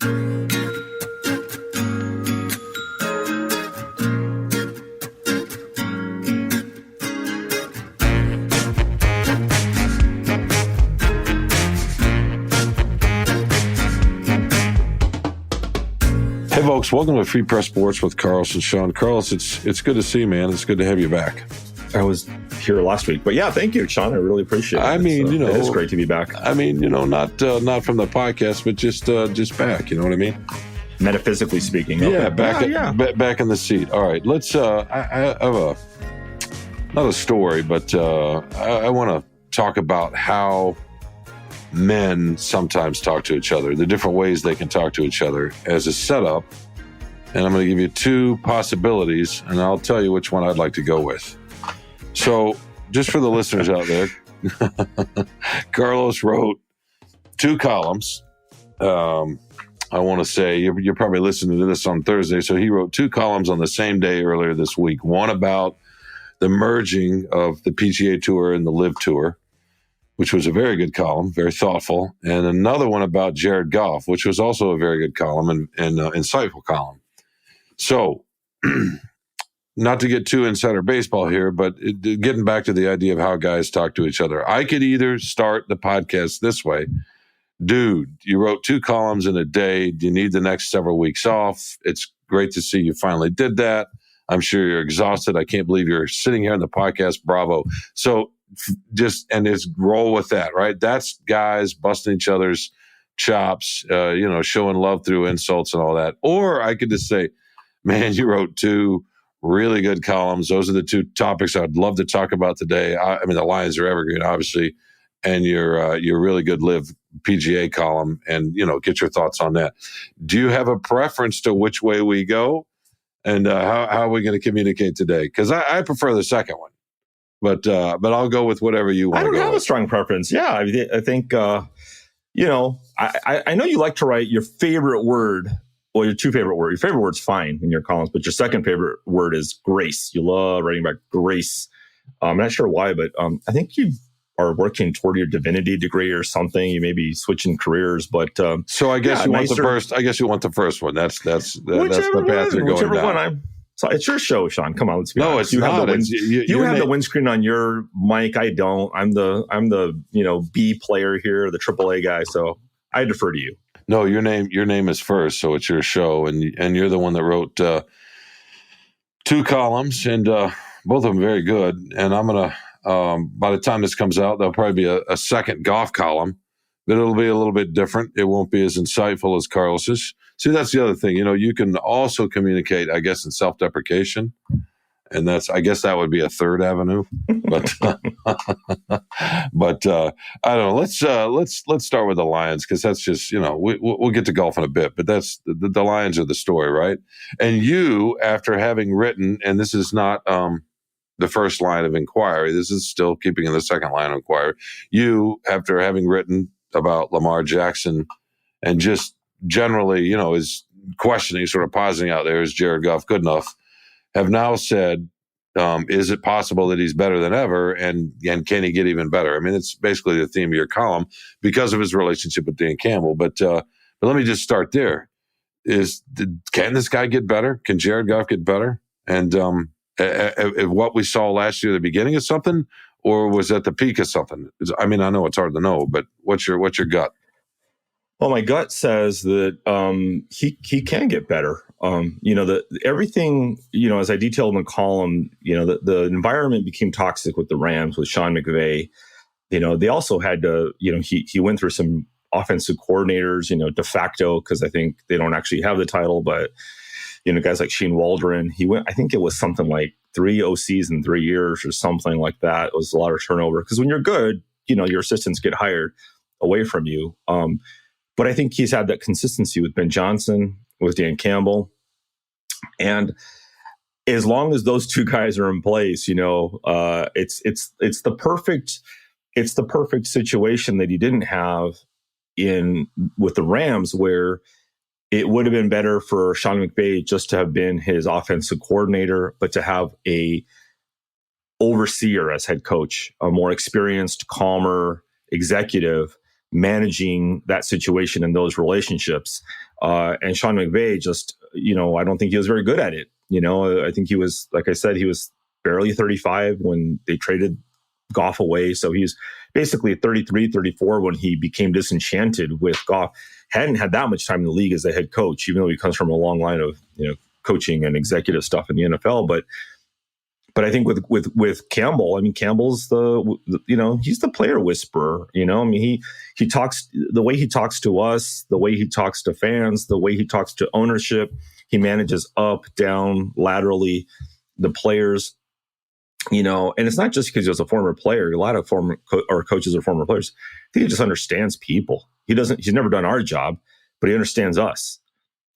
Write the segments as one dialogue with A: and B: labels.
A: Hey, folks, welcome to Free Press Sports with Carlos and Shawn. Carlos, it's good to see you, man. It's good to have you back.
B: I was here last week, but yeah, thank you, Shawn. I really appreciate it.
A: I mean,
B: it's great to be back.
A: I mean, not from the podcast, but just back. You know what I mean?
B: Metaphysically speaking.
A: Yeah,
B: okay.
A: back in the seat. All right, let's. I have not a story, but I want to talk about how men sometimes talk to each other, the different ways they can talk to each other as a setup. And I'm going to give you two possibilities, and I'll tell you which one I'd like to go with. So just for the listeners out there, Carlos wrote two columns. I want to say you're probably listening to this on Thursday. So he wrote two columns on the same day earlier this week, one about the merging of the PGA Tour and the LIV Tour, which was a very good column, very thoughtful, and another one about Jared Goff, which was also a very good column and insightful column. So, not to get too insider baseball here, but getting back to the idea of how guys talk to each other, I could either start the podcast this way. Dude, you wrote two columns in a day. Do you need the next several weeks off? It's great to see you finally did that. I'm sure you're exhausted. I can't believe you're sitting here on the podcast. Bravo. So, just roll with that, right? That's guys busting each other's chops, showing love through insults and all that. Or I could just say, man, you wrote two really good columns. Those are the two topics I'd love to talk about today. I mean, the Lions are evergreen, obviously, and your really good LIV PGA column, and get your thoughts on that. Do you have a preference to which way we go, and how are we going to communicate today? Because I prefer the second one. But I'll go with whatever you want.
B: I don't have a strong preference. Yeah, I think I know you like to write your favorite word. Well, your two favorite words. Your favorite word's fine in your columns, but your second favorite word is grace. You love writing about grace. I'm not sure why, but I think you are working toward your divinity degree or something. You may be switching careers, but
A: so I guess you want the first. I guess you want the first one. That's the path you're going
B: whichever
A: down.
B: One. So it's your show, Shawn. Come on, let's be honest.
A: No, it's not.
B: You have the windscreen on your mic. I don't. I'm the B player here, the AAA guy. So I defer to you.
A: No, your name is first, so it's your show, and you're the one that wrote two columns, and both of them very good. And I'm gonna by the time this comes out, there'll probably be a second golf column, but it'll be a little bit different. It won't be as insightful as Carlos's. See, that's the other thing. You can also communicate, I guess, in self-deprecation, and I guess that would be a third avenue. But I don't know. Let's start with the Lions, because that's just we'll get to golf in a bit, but that's the Lions are the story, right? And you, after having written, and this is not the first line of inquiry, this is still keeping in the second line of inquiry. You, after having written about Lamar Jackson and just generally, is questioning, sort of pausing out there, is Jared Goff good enough, have now said, is it possible that he's better than ever, and can he get even better? I mean, it's basically the theme of your column because of his relationship with Dan Campbell. But let me just start there. Can this guy get better? Can Jared Goff get better? And what we saw last year at the beginning of something, or was at the peak of something? I mean, I know it's hard to know, but what's your gut?
B: Well, my gut says that he can get better. Everything, as I detailed in the column, the environment became toxic with the Rams, with Sean McVay. They also had to, he went through some offensive coordinators, de facto, because I think they don't actually have the title, but, guys like Shane Waldron, I think it was something like 3 OCs in 3 years or something like that. It was a lot of turnover, because when you're good, your assistants get hired away from you. But I think he's had that consistency with Ben Johnson, with Dan Campbell. And as long as those two guys are in place, it's the perfect situation that he didn't have with the Rams, where it would have been better for Sean McVay just to have been his offensive coordinator, but to have a overseer as head coach, a more experienced, calmer executive managing that situation and those relationships. And Sean McVay just, I don't think he was very good at it. I think he was, like I said, he was barely 35 when they traded Goff away. So he's basically 33, 34 when he became disenchanted with Goff. Hadn't had that much time in the league as a head coach, even though he comes from a long line of coaching and executive stuff in the NFL. But I think with Campbell, I mean, Campbell's he's the player whisperer. I mean, he talks the way he talks to us, the way he talks to fans, the way he talks to ownership. He manages up, down, laterally the players. And it's not just because he was a former player. A lot of former coaches are former players. I think he just understands people. He's never done our job, but he understands us.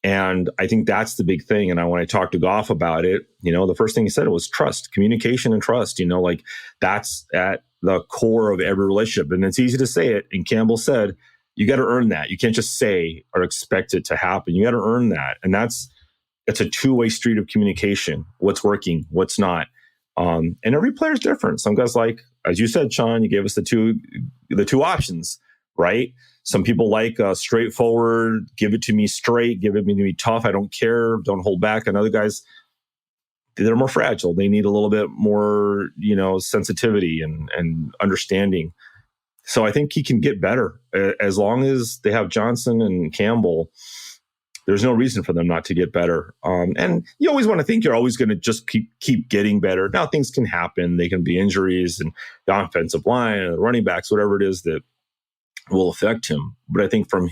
B: And I think that's the big thing. And when I talked to Goff about it, the first thing he said was trust, communication and trust, like that's at the core of every relationship. And it's easy to say it. And Campbell said, you got to earn that. You can't just say or expect it to happen. You got to earn that. And it's a two-way street of communication. What's working, what's not. And every player is different. Some guys like, as you said, Shawn, you gave us the two options, right? Some people like straightforward, give it to me straight, give it to me tough. I don't care, don't hold back. And other guys, they're more fragile. They need a little bit more, sensitivity and understanding. So I think he can get better as long as they have Johnson and Campbell. There's no reason for them not to get better. And you always want to think you're always going to just keep getting better. Now things can happen. They can be injuries and the offensive line and the running backs, whatever it is that will affect him. But I think from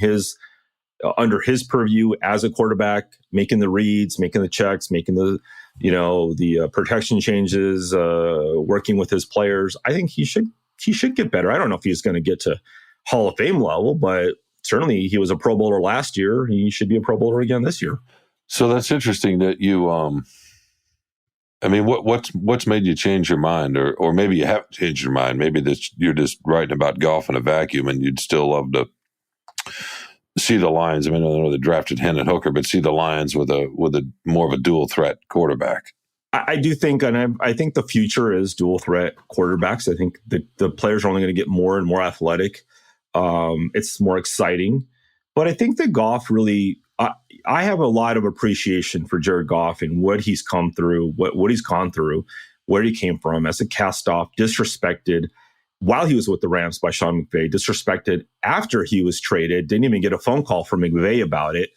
B: under his purview as a quarterback, making the reads, making the checks, making the protection changes, working with his players, I think he should get better. I don't know if he's going to get to Hall of Fame level, but certainly he was a Pro Bowler last year. He should be a Pro Bowler again this year.
A: So that's interesting that you, I mean, what's made you change your mind, or maybe you haven't changed your mind. Maybe you're just writing about golf in a vacuum, and you'd still love to see the Lions. I mean, I know they drafted Hendon Hooker, but see the Lions with a more of a dual threat quarterback.
B: I do think, and I think the future is dual threat quarterbacks. I think the players are only going to get more and more athletic. It's more exciting, but I think that Goff really, I have a lot of appreciation for Jared Goff and what he's come through, what he's gone through, where he came from as a cast-off, disrespected while he was with the Rams by Sean McVay, disrespected after he was traded, didn't even get a phone call from McVay about it.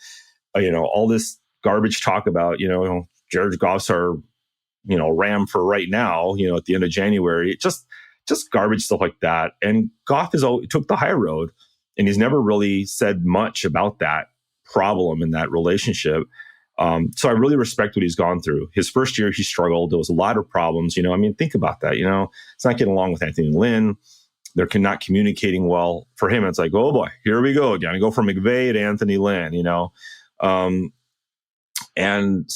B: All this garbage talk about, Jared Goff's our, Ram for right now, at the end of January, just garbage stuff like that. And Goff took the high road, and he's never really said much about that problem in that relationship. So I really respect what he's gone through. His first year, he struggled. There was a lot of problems. Think about that. It's not getting along with Anthony Lynn. They're not communicating well. For him, it's like, oh boy, here we go again. I go from McVay to Anthony Lynn, and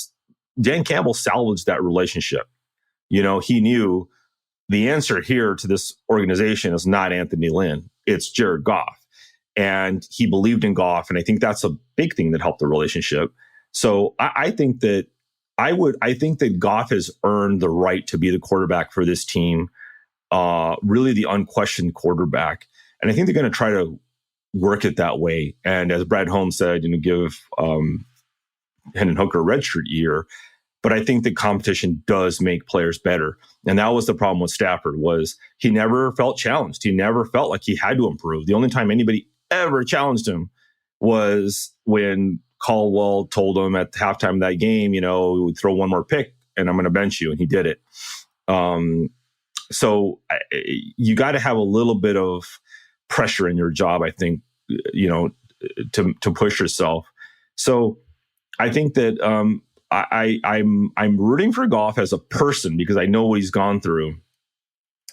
B: Dan Campbell salvaged that relationship. He knew the answer here to this organization is not Anthony Lynn. It's Jared Goff. And he believed in Goff. And I think that's a big thing that helped the relationship. So I think that Goff has earned the right to be the quarterback for this team, really the unquestioned quarterback. And I think they're going to try to work it that way. And as Brad Holmes said, give Hendon Hooker a redshirt year. But I think the competition does make players better. And that was the problem with Stafford, was he never felt challenged. He never felt like he had to improve. The only time anybody ever challenged him was when Caldwell told him at halftime of that game, we would throw one more pick and I'm going to bench you. And he did it. So you got to have a little bit of pressure in your job, I think, to push yourself. So I think that I'm rooting for Goff as a person because I know what he's gone through.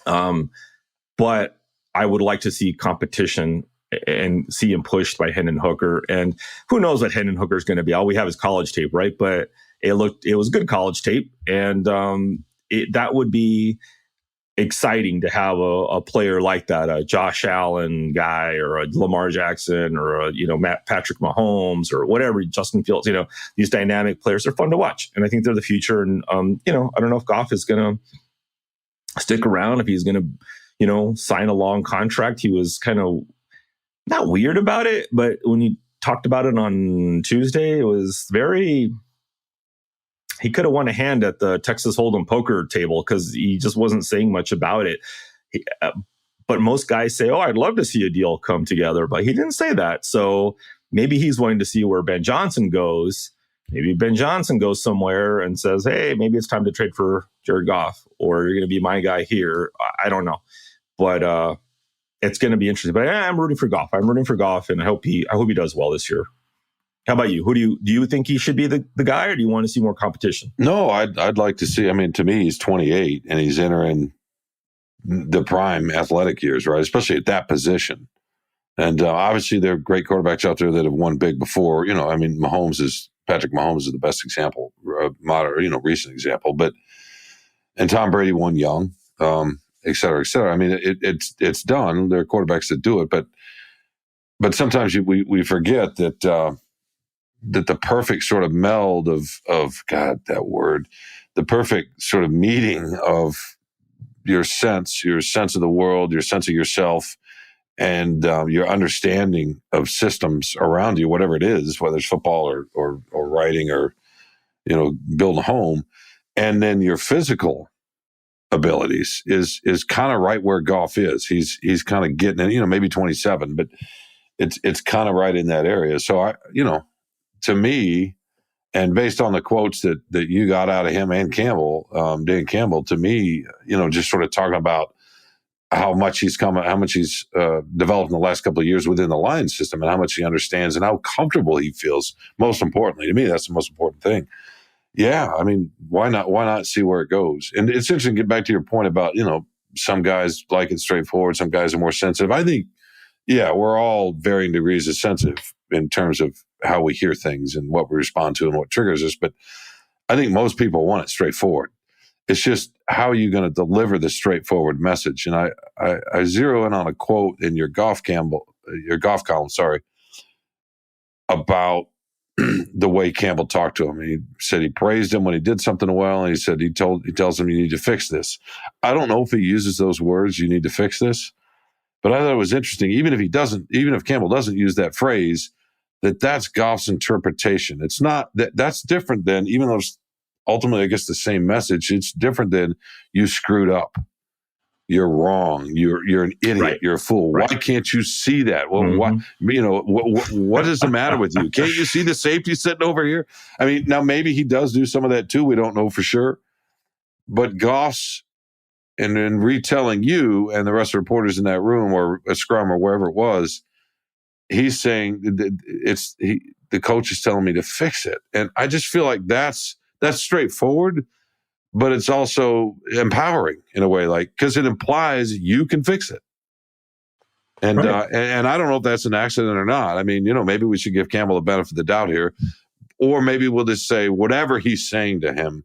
B: But I would like to see competition and see him pushed by Hendon Hooker. And who knows what Hendon Hooker is going to be. All we have is college tape, right? But it was good college tape. And that would be exciting to have a player like that, a Josh Allen guy or a Lamar Jackson or a, Patrick Mahomes or whatever, Justin Fields, these dynamic players are fun to watch. And I think they're the future. And, I don't know if Goff is going to stick around, if he's going to, sign a long contract. He was kind of not weird about it, but when talked about it on Tuesday. It was he could have won a hand at the Texas Hold'em poker table because he just wasn't saying much about it. But most guys say, I'd love to see a deal come together, but he didn't say that. So maybe he's wanting to see where Ben Johnson goes. Maybe Ben Johnson goes somewhere and says, hey, maybe it's time to trade for Jared Goff, or you're going to be my guy here. I don't know. But it's going to be interesting. But I'm rooting for Goff. And I hope he does well this year. How about you? Who do you think he should be the guy, or do you want to see more competition?
A: No, I'd like to see. I mean, to me, he's 28 and he's entering the prime athletic years, right? Especially at that position. And obviously, there are great quarterbacks out there that have won big before. I mean, Patrick Mahomes is the best example, modern, recent example. And Tom Brady won young, et cetera, et cetera. I mean, it's done. There are quarterbacks that do it, but sometimes we forget that that the perfect sort of meld of God, that word, the perfect sort of meeting of your sense of the world, your sense of yourself, and your understanding of systems around you, whatever it is, whether it's football or writing or building a home, and then your physical abilities is kind of right where Goff is. He's kind of getting in, maybe 27, but it's kind of right in that area. So to me, and based on the quotes that you got out of him and Campbell, Dan Campbell, to me, just sort of talking about how much he's developed in the last couple of years within the Lions system, and how much he understands and how comfortable he feels. Most importantly, to me, that's the most important thing. Yeah, I mean, why not see where it goes? And it's interesting to get back to your point about, some guys like it straightforward, some guys are more sensitive. I think, yeah, we're all varying degrees of sensitive in terms of how we hear things and what we respond to and what triggers us. But I think most people want it straightforward. It's just, how are you going to deliver the straightforward message? And I zero in on a quote in your golf column, about the way Campbell talked to him. He said he praised him when he did something well, and he said he tells him, you need to fix this. I don't know if he uses those words, you need to fix this, but I thought it was interesting. Even if Campbell doesn't use that phrase, that's Goff's interpretation. It's not that's different than, even though it's ultimately, I guess, the same message. It's different than, you screwed up, you're wrong, you're an idiot, right, you're a fool. Right. Why can't you see that? Well, what is the matter with you? Can't you see the safety sitting over here? I mean, now maybe he does do some of that too. We don't know for sure. But Goff's, and in retelling you and the rest of the reporters in that room, or a scrum or wherever it was, he's saying the coach is telling me to fix it. And I just feel like that's straightforward, but it's also empowering in a way, because it implies you can fix it. And right. And I don't know if that's an accident or not. I mean, maybe we should give Campbell the benefit of the doubt here, or maybe we'll just say whatever he's saying to him,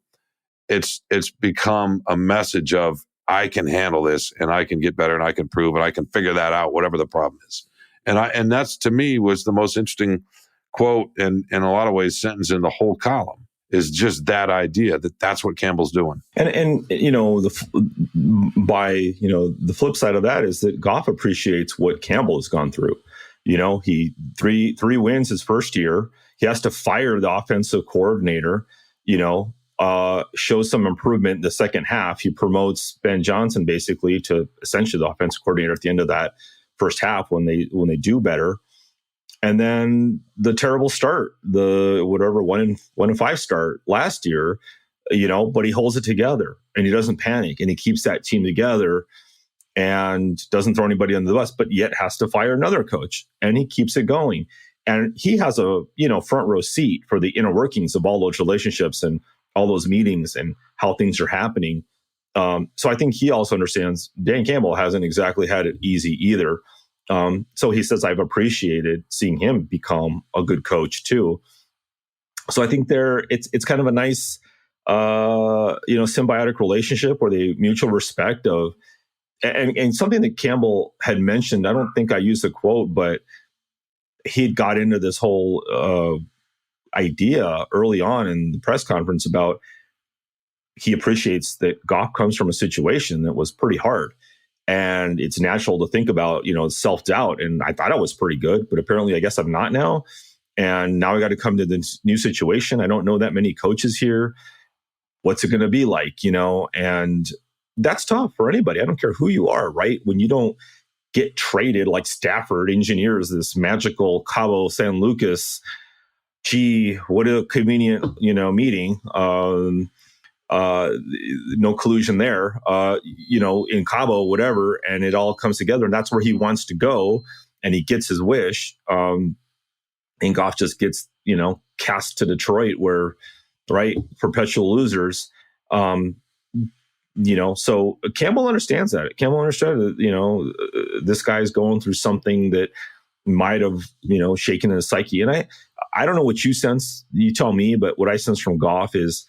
A: it's become a message of, I can handle this, and I can get better, and I can prove, and I can figure that out, whatever the problem is. And that's, to me, was the most interesting quote, and in a lot of ways sentence in the whole column, is just that idea that that's what Campbell's doing.
B: And the flip side of that is that Goff appreciates what Campbell has gone through. He three wins his first year. He has to fire the offensive coordinator. Shows some improvement in the second half. He promotes Ben Johnson basically to essentially the offensive coordinator at the end of that first half when they do better. And then the terrible start, the 1-5 start last year, but he holds it together and he doesn't panic, and he keeps that team together and doesn't throw anybody under the bus, but yet has to fire another coach, and he keeps it going. And he has a front row seat for the inner workings of all those relationships and all those meetings and how things are happening. So I think he also understands Dan Campbell hasn't exactly had it easy either. So he says, I've appreciated seeing him become a good coach too. So I think it's kind of a nice, symbiotic relationship where they mutual respect of, and something that Campbell had mentioned, I don't think I used the quote, but he'd got into this whole, idea early on in the press conference about, he appreciates that Goff comes from a situation that was pretty hard. And it's natural to think about, self-doubt. And I thought I was pretty good, but apparently I guess I'm not now. And now I got to come to this new situation. I don't know that many coaches here. What's it going to be like, And that's tough for anybody. I don't care who you are, right? When you don't get traded like Stafford engineers this magical Cabo San Lucas, gee, what a convenient, meeting. No collusion there, in Cabo, whatever, and it all comes together, and that's where he wants to go, and he gets his wish. And Goff just gets, cast to Detroit, where, right, perpetual losers. So Campbell understands that. Campbell understood that, this guy's going through something that might have, shaken his psyche. And I don't know what you sense. You tell me, but what I sense from Goff is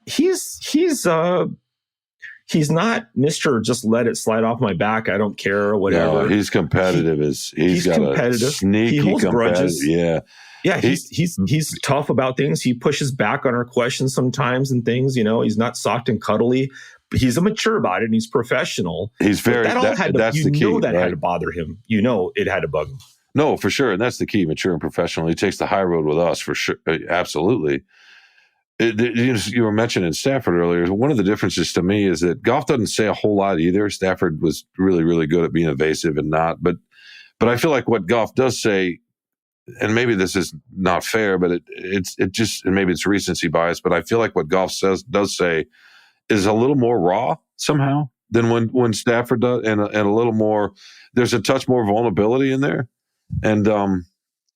B: he's not Mr. just let it slide off my back. I don't care or whatever.
A: No, he's competitive. He's got
B: competitive.
A: A sneaky,
B: he holds grudges.
A: Yeah.
B: Yeah, he's tough about things. He pushes back on our questions sometimes and things. He's not soft and cuddly, but he's mature about it and he's professional.
A: He's very. That's the key.
B: That
A: right?
B: had to bother him. It had to bug him.
A: No, for sure, and that's the key. Mature and professional. He takes the high road with us for sure. Absolutely. You were mentioning Stafford earlier. One of the differences to me is that Goff doesn't say a whole lot either. Stafford was really, really good at being evasive and not, but I feel like what Goff does say. And maybe this is not fair, but it just, and maybe it's recency bias, but I feel like what Goff does say is a little more raw somehow than when Stafford does, and a little more, there's a touch more vulnerability in there. And,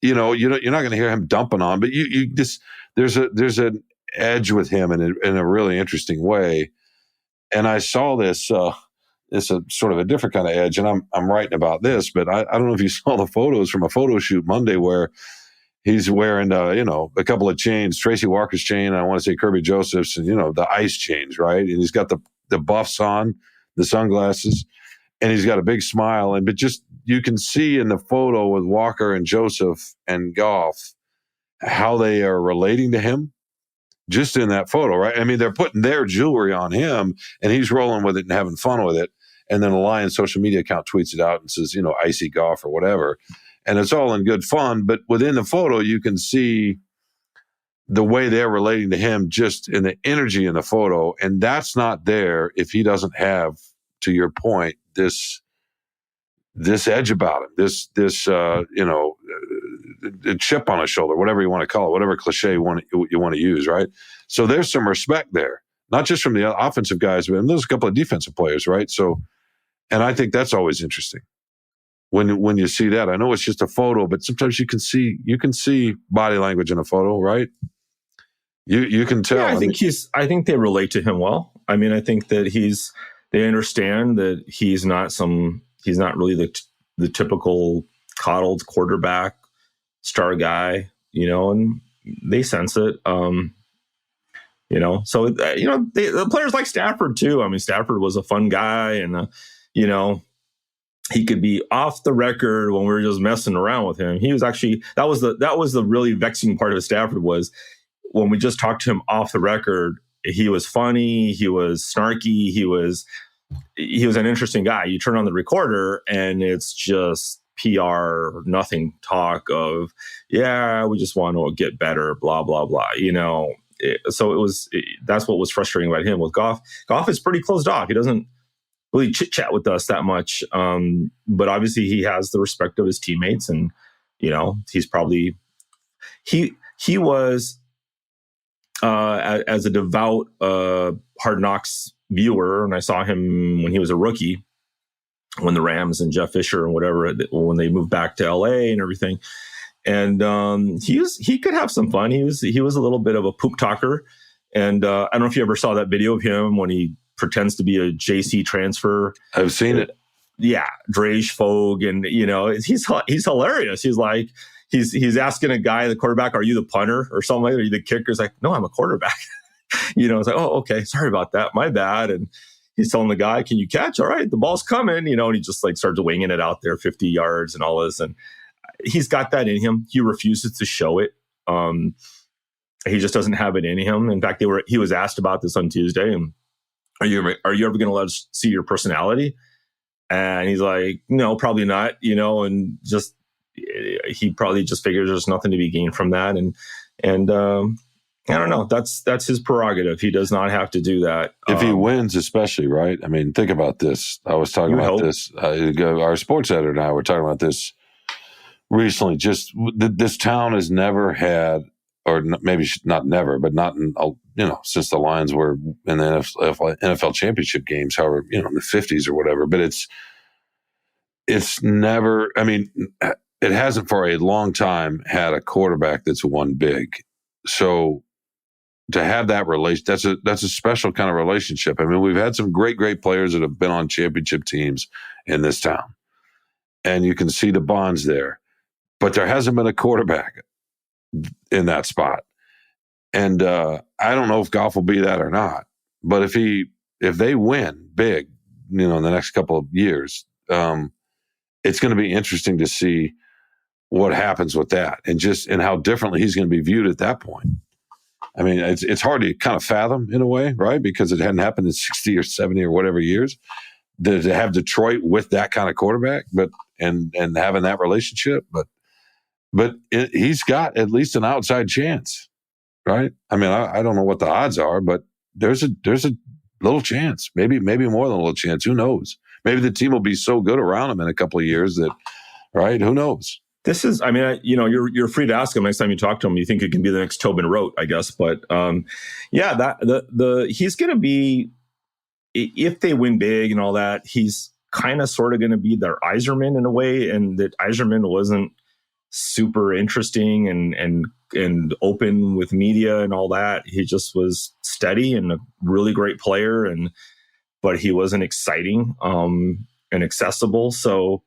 A: you're not going to hear him dumping on, but you just, there's an edge with him in a really interesting way. And I saw this, it's a sort of a different kind of edge, and I'm writing about this, but I don't know if you saw the photos from a photo shoot Monday where he's wearing a couple of chains, Tracy Walker's chain, and I want to say Kirby Joseph's, and the ice chains, right? And he's got the buffs on, the sunglasses, and he's got a big smile, but just you can see in the photo with Walker and Joseph and Goff how they are relating to him. Just in that photo, right? I mean, they're putting their jewelry on him, and he's rolling with it and having fun with it. And then the Lions social media account tweets it out and says, icy Goff or whatever. And it's all in good fun. But within the photo, you can see the way they're relating to him just in the energy in the photo. And that's not there if he doesn't have, to your point, this edge about him, this chip on his shoulder, whatever you want to call it, whatever cliche you want to use, right? So there's some respect there, not just from the offensive guys, but there's a couple of defensive players, right? So, and I think that's always interesting when you see that. I know it's just a photo, but sometimes you can see body language in a photo, right? You can tell.
B: Yeah, I think they relate to him well. I mean, I think that they understand that he's not really the typical coddled quarterback, star guy, and they sense it. So the players like Stafford too. I mean, Stafford was a fun guy, and he could be off the record when we were just messing around with him. He was actually that was the really vexing part of Stafford was when we just talked to him off the record. He was funny. He was snarky. He was an interesting guy. You turn on the recorder and it's just PR, nothing talk of, we just want to get better, blah, blah, blah, that's what was frustrating about him with Goff. Goff is pretty closed off. He doesn't really chit chat with us that much. But obviously he has the respect of his teammates, and, he's probably, he was, as a devout, Hard Knocks viewer, and I saw him when he was a rookie, when the Rams and Jeff Fisher and whatever, when they moved back to LA and everything. And he could have some fun. He was a little bit of a poop talker. And I don't know if you ever saw that video of him when he pretends to be a JC transfer.
A: I've seen it.
B: Yeah. Drage Fogue. And, he's hilarious. He's like, he's asking a guy, the quarterback, are you the punter or something like that? Are you the kicker? He's like, no, I'm a quarterback. It's like, oh, okay, sorry about that. My bad. And he's telling the guy, can you catch? All right, the ball's coming, and he just like starts winging it out there 50 yards and all this. And he's got that in him. He refuses to show it. He just doesn't have it in him. In fact, he was asked about this on Tuesday. And are you ever going to let us see your personality? And he's like, no, probably not, and just, he probably just figures there's nothing to be gained from that. And I don't know. That's his prerogative. He does not have to do that.
A: If he wins, especially, right? I mean, think about this. I was talking about this. Our sports editor and I were talking about this recently. Just this town has never had, or maybe not never, but not in, since the Lions were in the NFL championship games, however, in the 50s or whatever. But it's never. I mean, it hasn't for a long time had a quarterback that's won big. So to have that relation, that's a special kind of relationship. I mean, we've had some great players that have been on championship teams in this town, and you can see the bonds there. But there hasn't been a quarterback in that spot, and I don't know if Goff will be that or not. But if they win big, in the next couple of years, it's going to be interesting to see what happens with that, and how differently he's going to be viewed at that point. I mean, it's hard to kind of fathom in a way, right? Because it hadn't happened in 60 or 70 or whatever years to have Detroit with that kind of quarterback, and having that relationship. But he's got at least an outside chance, right? I mean, I don't know what the odds are, but there's a little chance, maybe more than a little chance. Who knows? Maybe the team will be so good around him in a couple of years that, right? Who knows?
B: This is, I mean, you're free to ask him next time you talk to him. You think it can be the next Tobin Rote, I guess. But he's going to be, if they win big and all that, he's kind of sort of going to be their Iserman in a way, and that Iserman wasn't super interesting and open with media and all that. He just was steady and a really great player, but he wasn't exciting and accessible. So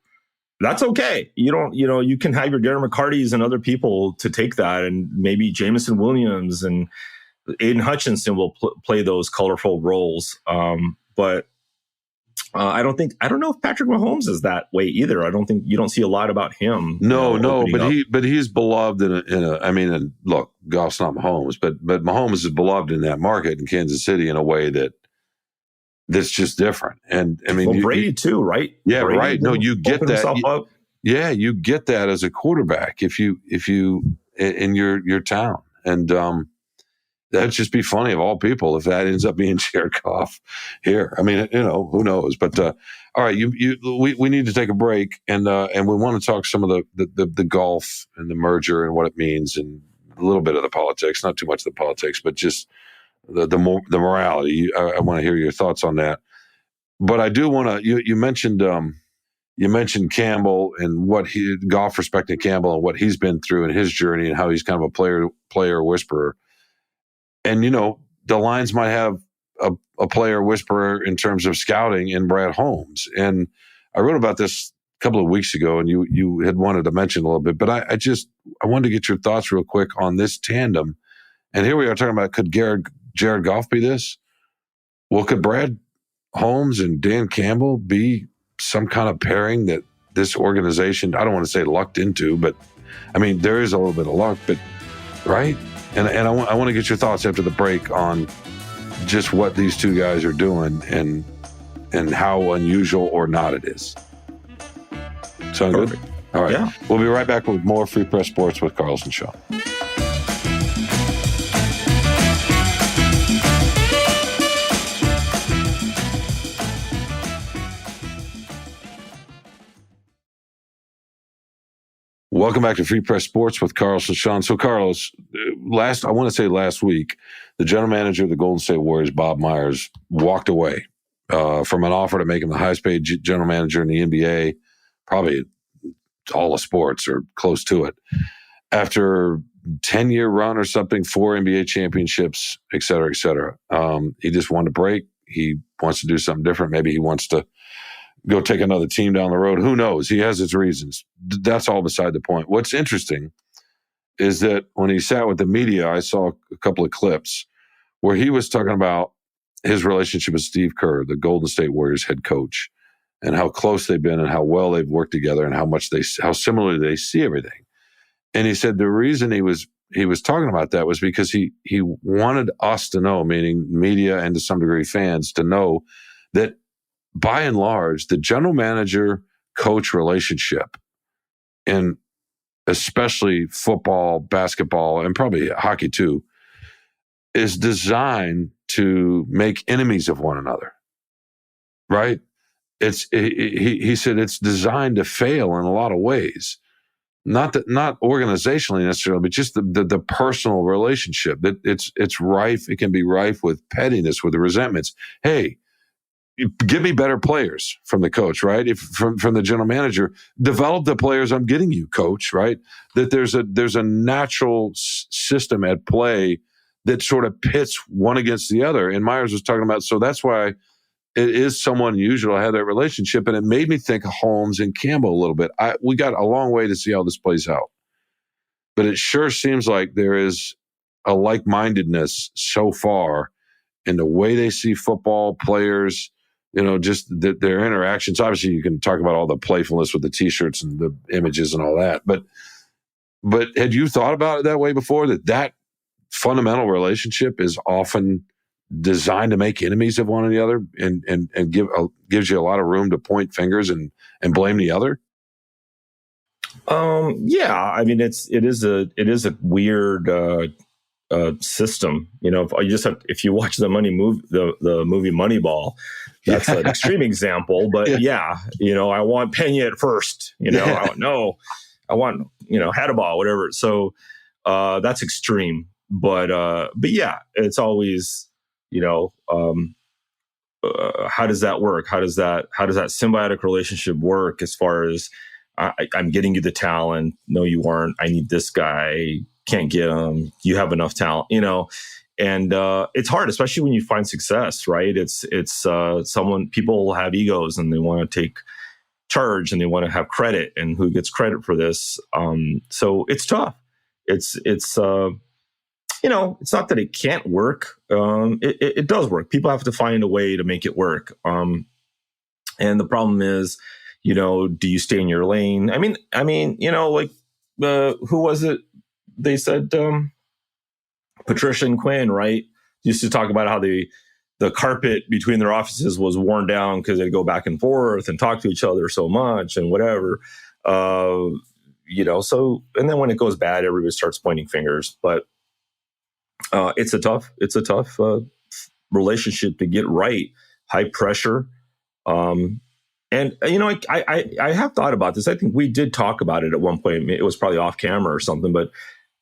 B: that's okay. You can have your Darren McCartys and other people to take that, and maybe Jameson Williams and Aiden Hutchinson will play those colorful roles. But I don't know if Patrick Mahomes is that way either. You don't see a lot about him.
A: No, but he's beloved and look, Goff's not Mahomes, but Mahomes is beloved in that market in Kansas City in a way that's just different. And I mean,
B: Brady too, right?
A: Yeah,
B: Brady,
A: right. No, you get that. You get that as a quarterback if you in your town, and that'd just be funny of all people if that ends up being Jared Goff here. I mean, who knows? But all right, we need to take a break, and we want to talk some of the golf and the merger and what it means, and a little bit of the politics, not too much of the politics, but just the morality. I want to hear your thoughts on that. But I do want to. You mentioned Campbell and Goff respecting Campbell and what he's been through in his journey and how he's kind of a player whisperer. And, the Lions might have a player whisperer in terms of scouting in Brad Holmes. And I wrote about this a couple of weeks ago, and you had wanted to mention a little bit, but I wanted to get your thoughts real quick on this tandem. And here we are talking about, could Jared Goff be this? Well, could Brad Holmes and Dan Campbell be some kind of pairing that this organization, I don't want to say lucked into, but I mean, there is a little bit of luck, but right? And I want to get your thoughts after the break on just what these two guys are doing and how unusual or not it is. Sound Perfect. Good? All right. Yeah. We'll be right back with more Free Press Sports with Carlos and Shawn. Welcome back to Free Press Sports with Carlos and Shawn. So, Carlos, last week, the general manager of the Golden State Warriors, Bob Myers, walked away from an offer to make him the highest paid general manager in the NBA, probably all of sports or close to it. After 10-year run or something, 4 NBA championships, et cetera, et cetera. He just wanted to break. He wants to do something different. Maybe he wants to go take another team down the road. Who knows? He has his reasons. That's all beside the point. What's interesting is that when he sat with the media, I saw a couple of clips where he was talking about his relationship with Steve Kerr, the Golden State Warriors head coach, and how close they've been and how well they've worked together and how similarly they see everything. And he said the reason he was talking about that was because he wanted us to know, meaning media and to some degree fans, to know that by and large, the general manager coach relationship in especially football, basketball, and probably hockey too, is designed to make enemies of one another, right? He said it's designed to fail in a lot of ways, not organizationally necessarily, but just the personal relationship. That it's rife. It can be rife with pettiness, with resentments. Hey, give me better players from the coach, right? If from the general manager, develop the players I'm getting you, coach, right? That there's a natural system at play that sort of pits one against the other. And Myers was talking about, so that's why it is somewhat unusual to have that relationship. And it made me think of Holmes and Campbell a little bit. We got a long way to see how this plays out, but it sure seems like there is a like-mindedness so far in the way they see football, players, just their interactions. Obviously, you can talk about all the playfulness with the T-shirts and the images and all that. But had you thought about it that way before? That fundamental relationship is often designed to make enemies of one another and gives you a lot of room to point fingers and blame the other.
B: Yeah, I mean it is a weird system. If you watch the movie Moneyball, that's an extreme example. But I want Pena at first. I want Hadaball, whatever. So that's extreme. But yeah, it's always how does that work? How does that symbiotic relationship work? As far as I'm getting you the talent. No, you aren't. I need this guy. Can't get him. You have enough talent, and it's hard, especially when you find success, right? It's people have egos and they want to take charge and they want to have credit, and who gets credit for this. So it's tough. It's not that it can't work. It does work. People have to find a way to make it work. And the problem is, do you stay in your lane? I mean, who was it? They said Patricia and Quinn, right? Used to talk about how the carpet between their offices was worn down because they'd go back and forth and talk to each other so much and whatever. So, and then when it goes bad, everybody starts pointing fingers. But it's a tough relationship to get right. High pressure. And I have thought about this. I think we did talk about it at one point. It was probably off camera or something, but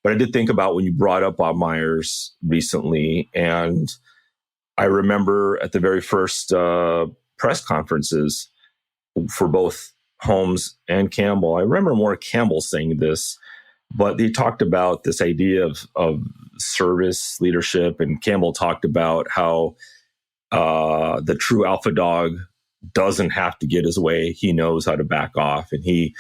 B: I did think about when you brought up Bob Myers recently, and I remember at the very first press conferences for both Holmes and Campbell. I remember more Campbell saying this, but they talked about this idea of service leadership, and Campbell talked about how the true alpha dog doesn't have to get his way. He knows how to back off, and he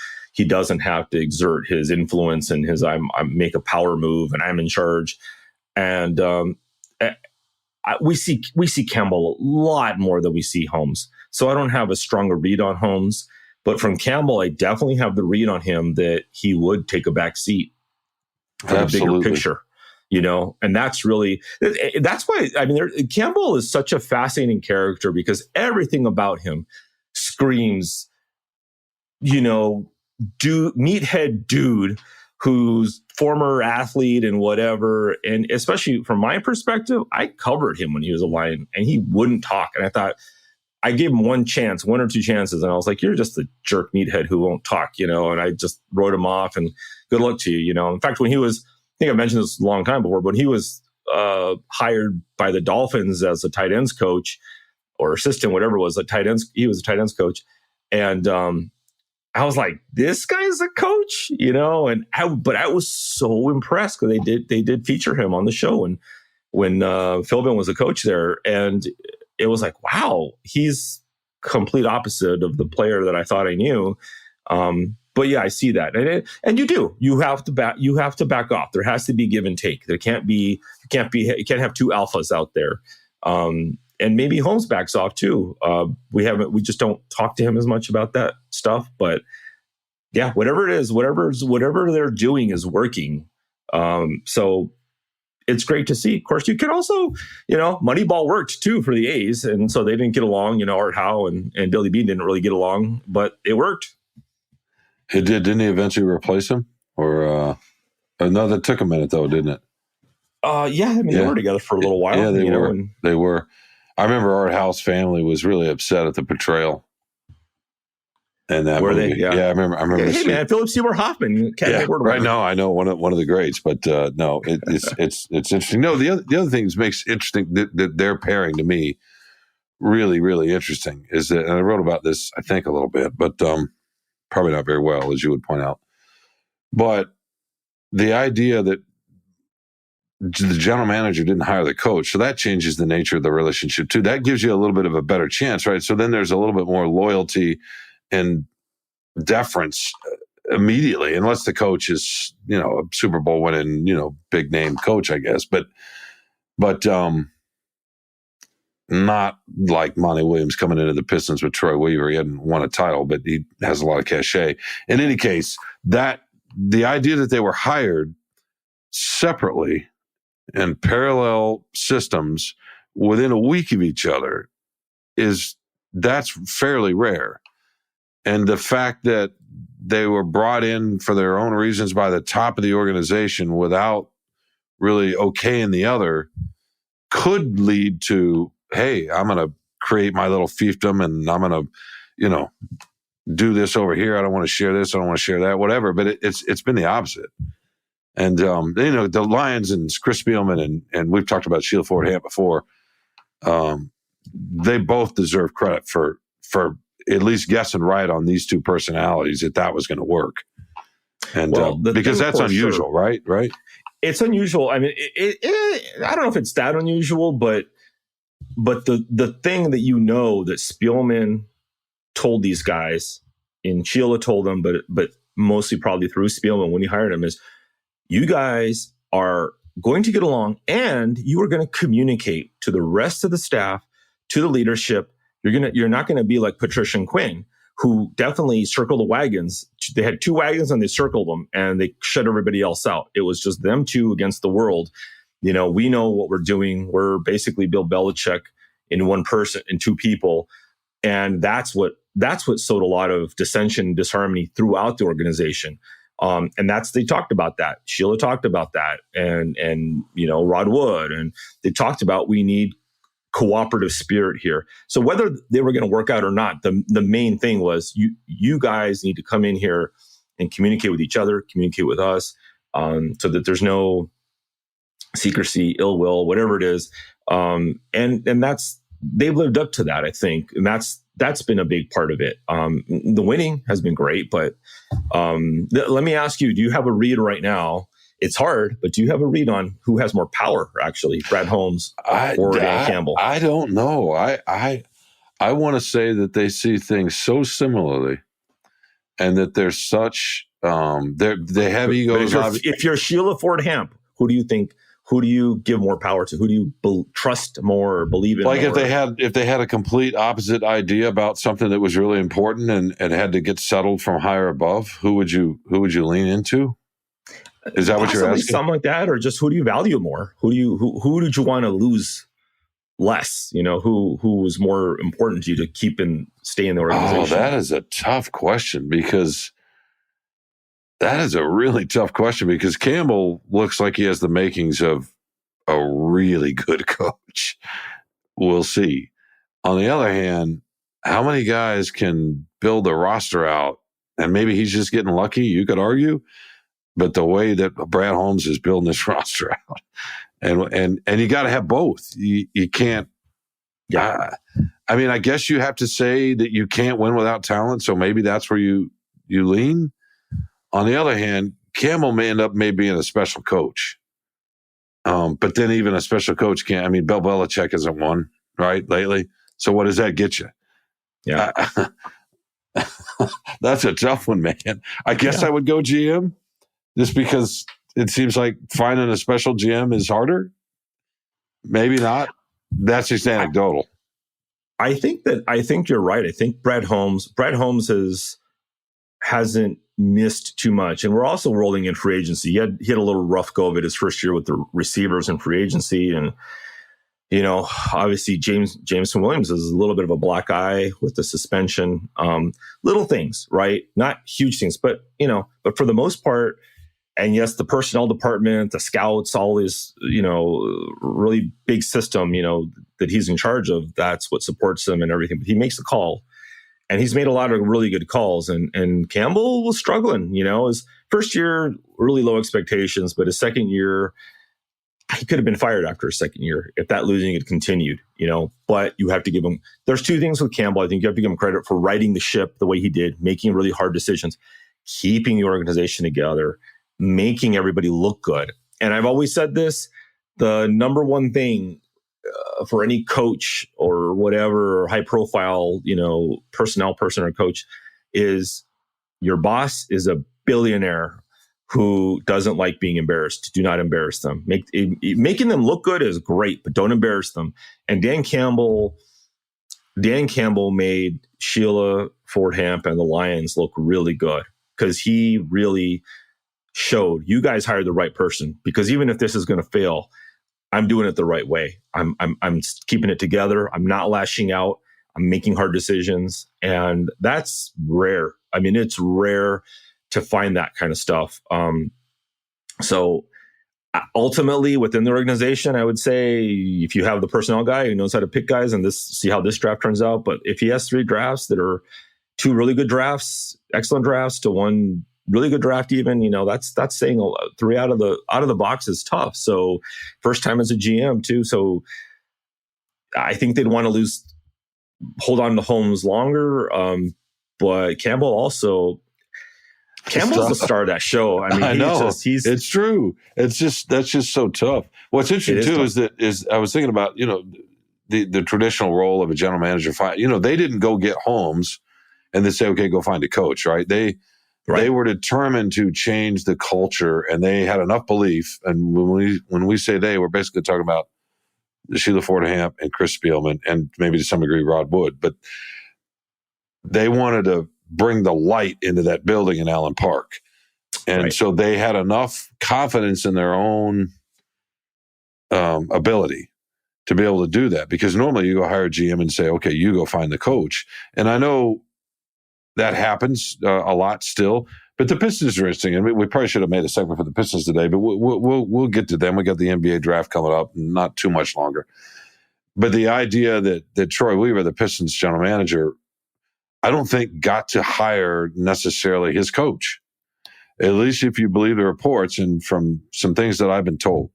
B: doesn't have to exert his influence and his I make a power move and I'm in charge. And we see Campbell a lot more than we see Holmes. So I don't have a stronger read on Holmes, but from Campbell, I definitely have the read on him that he would take a back seat for the bigger picture. And that's why, Campbell is such a fascinating character because everything about him screams, meathead dude who's former athlete and whatever. And especially from my perspective, I covered him when he was a Lion and he wouldn't talk. And I thought, I gave him one or two chances. And I was like, you're just a jerk meathead who won't talk, and I just wrote him off and good luck to you, In fact, when he was, I think I mentioned this a long time before, but he was hired by the Dolphins as a tight ends coach or assistant, whatever it was, he was a tight ends coach. And I was like, this guy's a coach, but I was so impressed because they did feature him on the show and when Philbin was a coach there. And it was like, wow, he's complete opposite of the player that I thought I knew. But yeah, I see that, and you have to back off. There has to be give and take. You can't have two alphas out there. And maybe Holmes backs off too. We just don't talk to him as much about that stuff. But yeah, whatever it is, whatever they're doing is working. So it's great to see. Of course, you can also, Moneyball worked too for the A's, and so they didn't get along. Art Howe and Billy Beane didn't really get along, but it worked.
A: It did. Didn't he eventually replace him? or no, that took a minute though, didn't it?
B: Yeah, I mean, they were together for a little while.
A: Yeah, they were. I remember our house family was really upset at the portrayal. And that
B: were
A: movie.
B: they? Yeah.
A: I remember.
B: Hey, man, Philip Seymour Hoffman.
A: Right. No, I know one of the greats, but no, it's interesting. No, the other thing that makes interesting that their pairing to me really, really interesting is that, and I wrote about this, I think, a little bit, but probably not very well, as you would point out. But the idea that the general manager didn't hire the coach, so that changes the nature of the relationship too. That gives you a little bit of a better chance, right? So then there's a little bit more loyalty and deference immediately, unless the coach is, a Super Bowl winning, big name coach, I guess. But not like Monty Williams coming into the Pistons with Troy Weaver. He hadn't won a title, but he has a lot of cachet. In any case, that the idea that they were hired separately in parallel systems within a week of each other that's fairly rare. And the fact that they were brought in for their own reasons by the top of the organization without really okaying the other could lead to, hey, I'm going to create my little fiefdom and I'm going to, do this over here. I don't want to share this. I don't want to share that, whatever. But it's been the opposite. And, the Lions and Chris Spielman and we've talked about Sheila Ford-Hamp before. They both deserve credit for at least guessing right on these two personalities that was going to work. And because that's unusual, sure. Right?
B: It's unusual. I mean, I don't know if it's that unusual, but the thing that that Spielman told these guys, and Sheila told them, but mostly probably through Spielman when he hired him, is you guys are going to get along and you are going to communicate to the rest of the staff, to the leadership. You're not going to be like Patricia and Quinn, who definitely circled the wagons. They had two wagons and they circled them and they shut everybody else out. It was just them two against the world. We know what we're doing. We're basically Bill Belichick in one person, in two people. And that's what sowed a lot of dissension and disharmony throughout the organization. And they talked about that. Sheila talked about that, and Rod Wood, and they talked about we need cooperative spirit here. So whether they were going to work out or not, the main thing was you guys need to come in here and communicate with each other, communicate with us, so that there's no secrecy, ill will, whatever it is. And they've lived up to that, I think, and that's been a big part of it. The winning has been great, but let me ask you: do you have a read right now? It's hard, but do you have a read on who has more power, actually, Brad Holmes or Dan Campbell?
A: I don't know. I want to say that they see things so similarly, and that there's such they have egos.
B: If you're Sheila Ford-Hamp, who do you think? Who do you give more power to? Who do you trust more or believe in?
A: Like
B: more?
A: if they had a complete opposite idea about something that was really important and had to get settled from higher above, who would you lean into? Is that what you're asking?
B: Something like that, or just who do you value more? Who did you want to lose less? Who was more important to you to keep and stay in the organization?
A: Oh, that is a tough question because Campbell looks like he has the makings of a really good coach. We'll see. On the other hand, how many guys can build a roster out? And maybe he's just getting lucky, you could argue. But the way that Brad Holmes is building this roster out, and you got to have both. You can't. Yeah. I mean, I guess you have to say that you can't win without talent. So maybe that's where you lean. On the other hand, Campbell may end up being a special coach. But then even a special coach can't. I mean, Bill Belichick hasn't won, right, lately. So what does that get you?
B: Yeah.
A: That's a tough one, man. I guess I would go GM just because it seems like finding a special GM is harder. Maybe not. That's just anecdotal.
B: I think you're right. I think Brad Holmes hasn't missed too much. And we're also rolling in free agency. He had a little rough go of it his first year with the receivers in free agency. And, obviously Jameson Williams is a little bit of a black eye with the suspension. Little things, right? Not huge things, but for the most part, And yes, the personnel department, the scouts, all this, really big system, that he's in charge of, that's what supports him and everything. But he makes the call. And he's made a lot of really good calls. And Campbell was struggling, his first year, really low expectations, but his second year, he could have been fired after his second year if that losing had continued, but you have to give him, there's two things with Campbell. I think you have to give him credit for riding the ship the way he did, making really hard decisions, keeping the organization together, making everybody look good. And I've always said this, the number one thing for any coach or whatever, high profile, personnel person or coach, is your boss is a billionaire who doesn't like being embarrassed. Do not embarrass them. Making them look good is great, but don't embarrass them. And Dan Campbell made Sheila Ford-Hamp and the Lions look really good because he really showed, you guys hired the right person, because even if this is going to fail, I'm doing it the right way. I'm keeping it together. I'm not lashing out. I'm making hard decisions. And that's rare. I mean, it's rare to find that kind of stuff. So ultimately within the organization, I would say if you have the personnel guy who knows how to pick guys and see how this draft turns out, but if he has 3 drafts that are 2 really good drafts, excellent drafts, to 1 really good draft, even, that's saying 3 out of the box is tough. So first time as a GM too. So I think they'd want to hold on to Holmes longer. But Campbell's the star of that show. I mean,
A: I know it's true. That's just so tough. What's interesting too is I was thinking about, the traditional role of a general manager. They didn't go get Holmes and then say, okay, go find a coach, right? They were determined to change the culture, and they had enough belief. And when we say they, we're basically talking about Sheila Ford-Hamp and Chris Spielman, and maybe to some degree Rod Wood. But they wanted to bring the light into that building in Allen Park, and so they had enough confidence in their own ability to be able to do that. Because normally you go hire a GM and say, okay, you go find the coach. And I know that happens a lot still, but the Pistons are interesting, and we probably should have made a segment for the Pistons today, but we'll get to them. We got the NBA draft coming up, not too much longer. But the idea that Troy Weaver, the Pistons general manager, I don't think got to hire necessarily his coach, at least if you believe the reports and from some things that I've been told.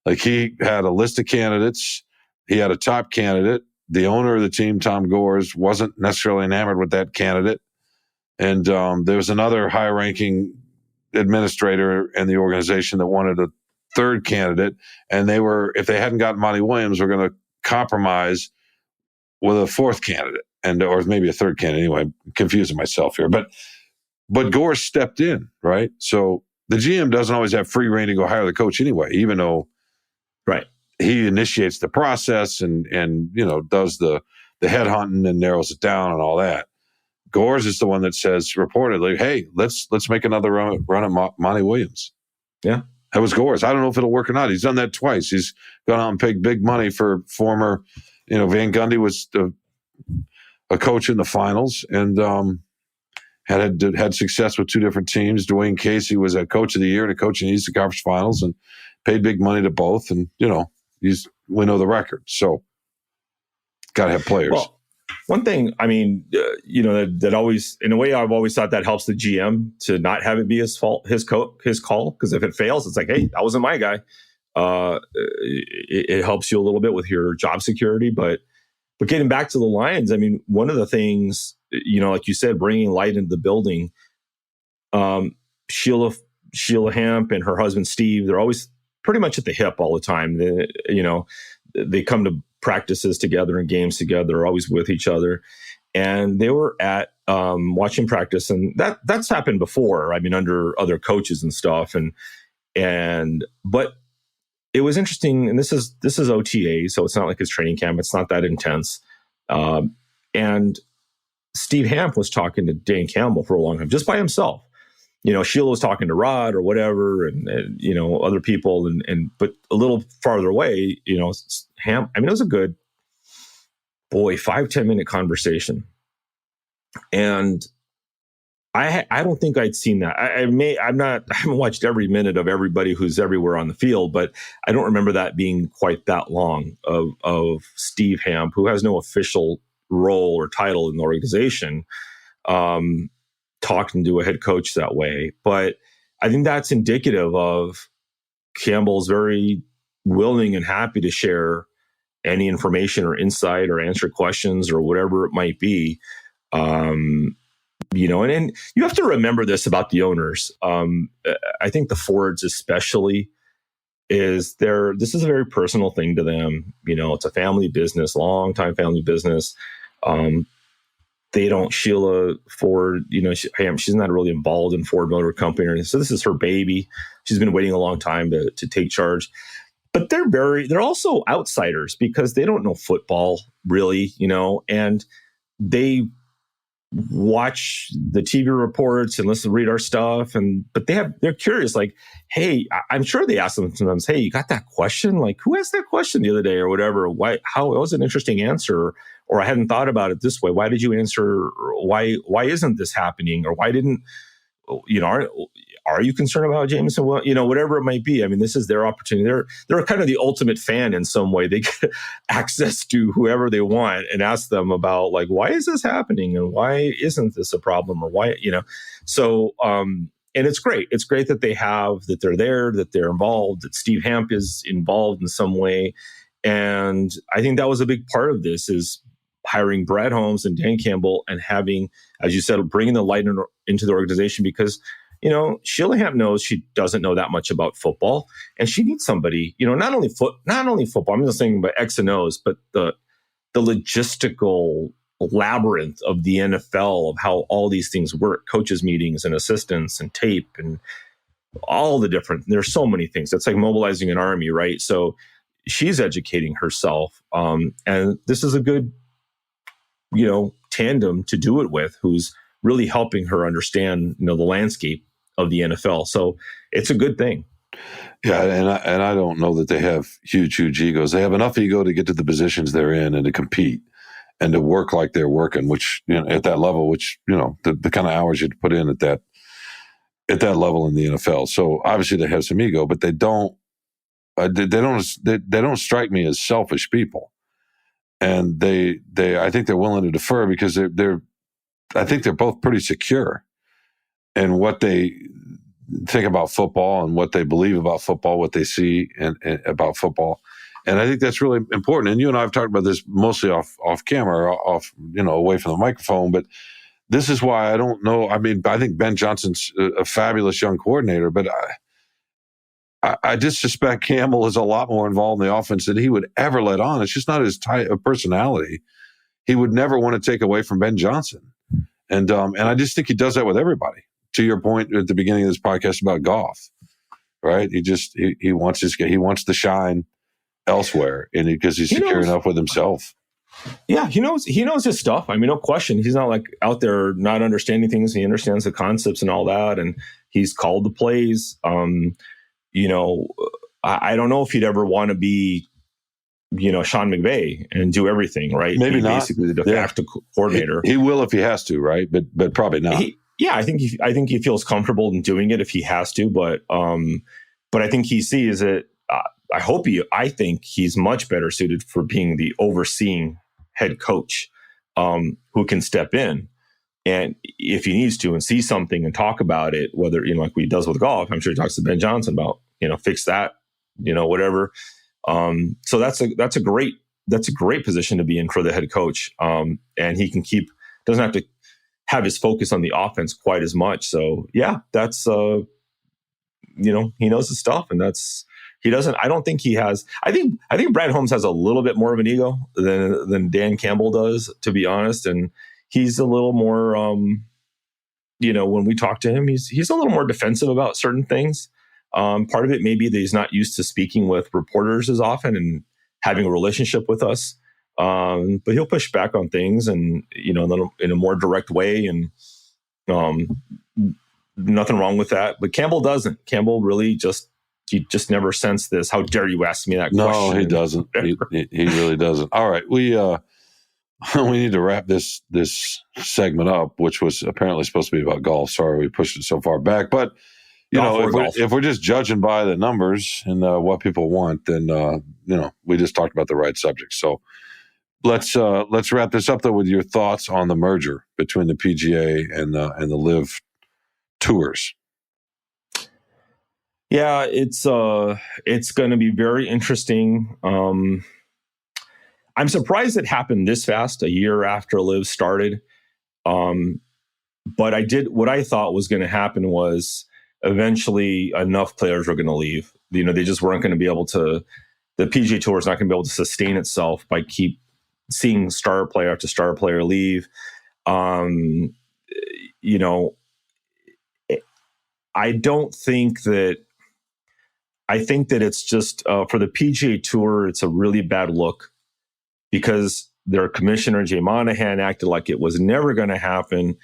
A: Like, he had a list of candidates. He had a top candidate. The owner of the team, Tom Gores, wasn't necessarily enamored with that candidate. And there was another high-ranking administrator in the organization that wanted a third candidate. And if they hadn't gotten Monty Williams, were going to compromise with a fourth candidate, or maybe a third candidate. Anyway, I'm confusing myself here. But Gores stepped in, right? So the GM doesn't always have free rein to go hire the coach anyway, even though he initiates the process and does the headhunting and narrows it down and all that. Gores is the one that says reportedly, hey, let's make another run at Monty Williams. Yeah. That was Gores. I don't know if it'll work or not. He's done that twice. He's gone out and paid big money for former, Van Gundy was a coach in the finals and had success with 2 different teams. Dwayne Casey was a coach of the year and a coach in the Eastern Conference Finals, and paid big money to both. And, we know the record. So got to have players. Well,
B: one thing, I mean, that always, in a way, I've always thought that helps the GM to not have it be his fault, his call. Because if it fails, it's like, hey, that wasn't my guy. It helps you a little bit with your job security. But getting back to the Lions, I mean, one of the things, like you said, bringing light into the building, Sheila Hamp and her husband, Steve, they're always pretty much at the hip all the time. They come to practices together and games together, are always with each other. And they were at watching practice, and that's happened before. I mean, under other coaches and stuff. But it was interesting, and this is OTA, so it's not like his training camp. It's not that intense. And Steve Hamp was talking to Dan Campbell for a long time, just by himself. Sheila was talking to Rod or whatever, and other people, but a little farther away, Hamp. I mean, it was a good 5-10 minute conversation, and I don't think I'd seen that. I haven't watched every minute of everybody who's everywhere on the field, but I don't remember that being quite that long of Steve Hamp, who has no official role or title in the organization, talking to a head coach that way. But I think that's indicative of Campbell's very willing and happy to share any information or insight or answer questions or whatever it might be. And you have to remember this about the owners. I think the Fords especially this is a very personal thing to them. It's a family business, long time family business. They don't, Sheila Ford, she's not really involved in Ford Motor Company or anything. So this is her baby. She's been waiting a long time to take charge. But they're also outsiders because they don't know football really, and they watch the TV reports and read our stuff. But they're curious, like, hey, I'm sure they ask them sometimes, hey, you got that question? Like, who asked that question the other day or whatever? Why, how, it was an interesting answer, or I hadn't thought about it this way. Why did you answer? Why isn't this happening? Or why didn't, are you concerned about Jameson? Well, whatever it might be. I mean, this is their opportunity. They're kind of the ultimate fan in some way. They get access to whoever they want and ask them about, like, why is this happening? And why isn't this a problem? Or why, So, and it's great. It's great that they're there, that they're involved, that Steve Hamp is involved in some way. And I think that was a big part of this, is hiring Brad Holmes and Dan Campbell and having, as you said, bringing the light into the organization, because Sheila Hamp knows she doesn't know that much about football, and she needs somebody, not only football. I'm just saying about X and O's, but the logistical labyrinth of the NFL, of how all these things work, coaches meetings and assistants and tape and all the different. There's so many things. It's like mobilizing an army, right? So she's educating herself, and this is a good, tandem to do it with, who's really helping her understand, the landscape of the NFL. So it's a good thing.
A: Yeah, and I don't know that they have huge egos. They have enough ego to get to the positions they're in and to compete and to work like they're working, which, at that level, which, the kind of hours you put in at that level in the NFL. So obviously they have some ego, but they don't strike me as selfish people. And I think they're willing to defer because I think they're both pretty secure in what they think about football and what they believe about football, what they see and about football. And I think that's really important. And you and I have talked about this mostly off camera, away from the microphone. But this is why I don't know. I mean, I think Ben Johnson's a fabulous young coordinator, but I just suspect Campbell is a lot more involved in the offense than he would ever let on. It's just not his type of personality. He would never want to take away from Ben Johnson. And I just think he does that with everybody. To your point at the beginning of this podcast about Goff, right? He wants he wants to shine elsewhere, and because he's secure enough with himself.
B: Yeah, he knows his stuff. I mean, no question. He's not like out there not understanding things. He understands the concepts and all that, and he's called the plays. I don't know if he'd ever want to be, Sean McVay and do everything, right?
A: Maybe not.
B: Basically the de facto coordinator.
A: He will if he has to, right? But probably not.
B: I think he feels comfortable in doing it if he has to, but I think he sees it. I think he's much better suited for being the overseeing head coach, who can step in and if he needs to and see something and talk about it, whether, like he does with Goff. I'm sure he talks to Ben Johnson about, fix that, whatever. So that's a great position to be in for the head coach. And he doesn't have to have his focus on the offense quite as much. So yeah, that's, he knows his stuff, and I don't think he has, I think Brad Holmes has a little bit more of an ego than Dan Campbell does, to be honest. And he's a little more, when we talk to him, he's a little more defensive about certain things. Part of it may be that he's not used to speaking with reporters as often and having a relationship with us. But he'll push back on things and, in a more direct way, and nothing wrong with that. But Campbell doesn't. Campbell really he just never sensed this. How dare you ask me that question?
A: No, he doesn't. He really doesn't. All right. we need to wrap this segment up, which was apparently supposed to be about golf. Sorry, we pushed it so far back. But if we're just judging by the numbers and what people want, then we just talked about the right subject. So let's wrap this up though with your thoughts on the merger between the PGA and the Live Tours.
B: Yeah, it's going to be very interesting. I'm surprised it happened this fast, a year after Live started. But what I thought was going to happen was eventually enough players were going to leave. They just weren't going to be able to. The PGA Tour is not going to be able to sustain itself by keep seeing star player after star player leave. I don't think that. I think that it's just for the PGA Tour, it's a really bad look because their commissioner, Jay Monahan, acted like it was never going to happen.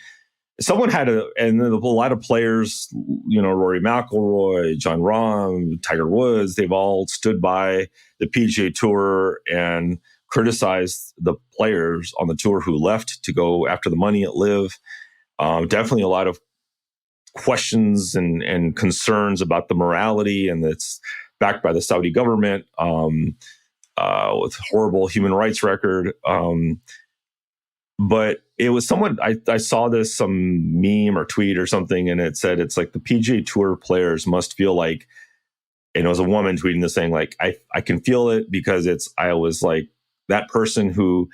B: Someone had and a lot of players, Rory McIlroy, Jon Rahm, Tiger Woods, they've all stood by the PGA Tour and criticized the players on the tour who left to go after the money at Live. Definitely a lot of questions and concerns about the morality, and it's backed by the Saudi government with horrible human rights record. But it was someone, I saw some meme or tweet or something, and it said it's like the PGA Tour players must feel like, and it was a woman tweeting this saying like, I can feel it because I was like that person who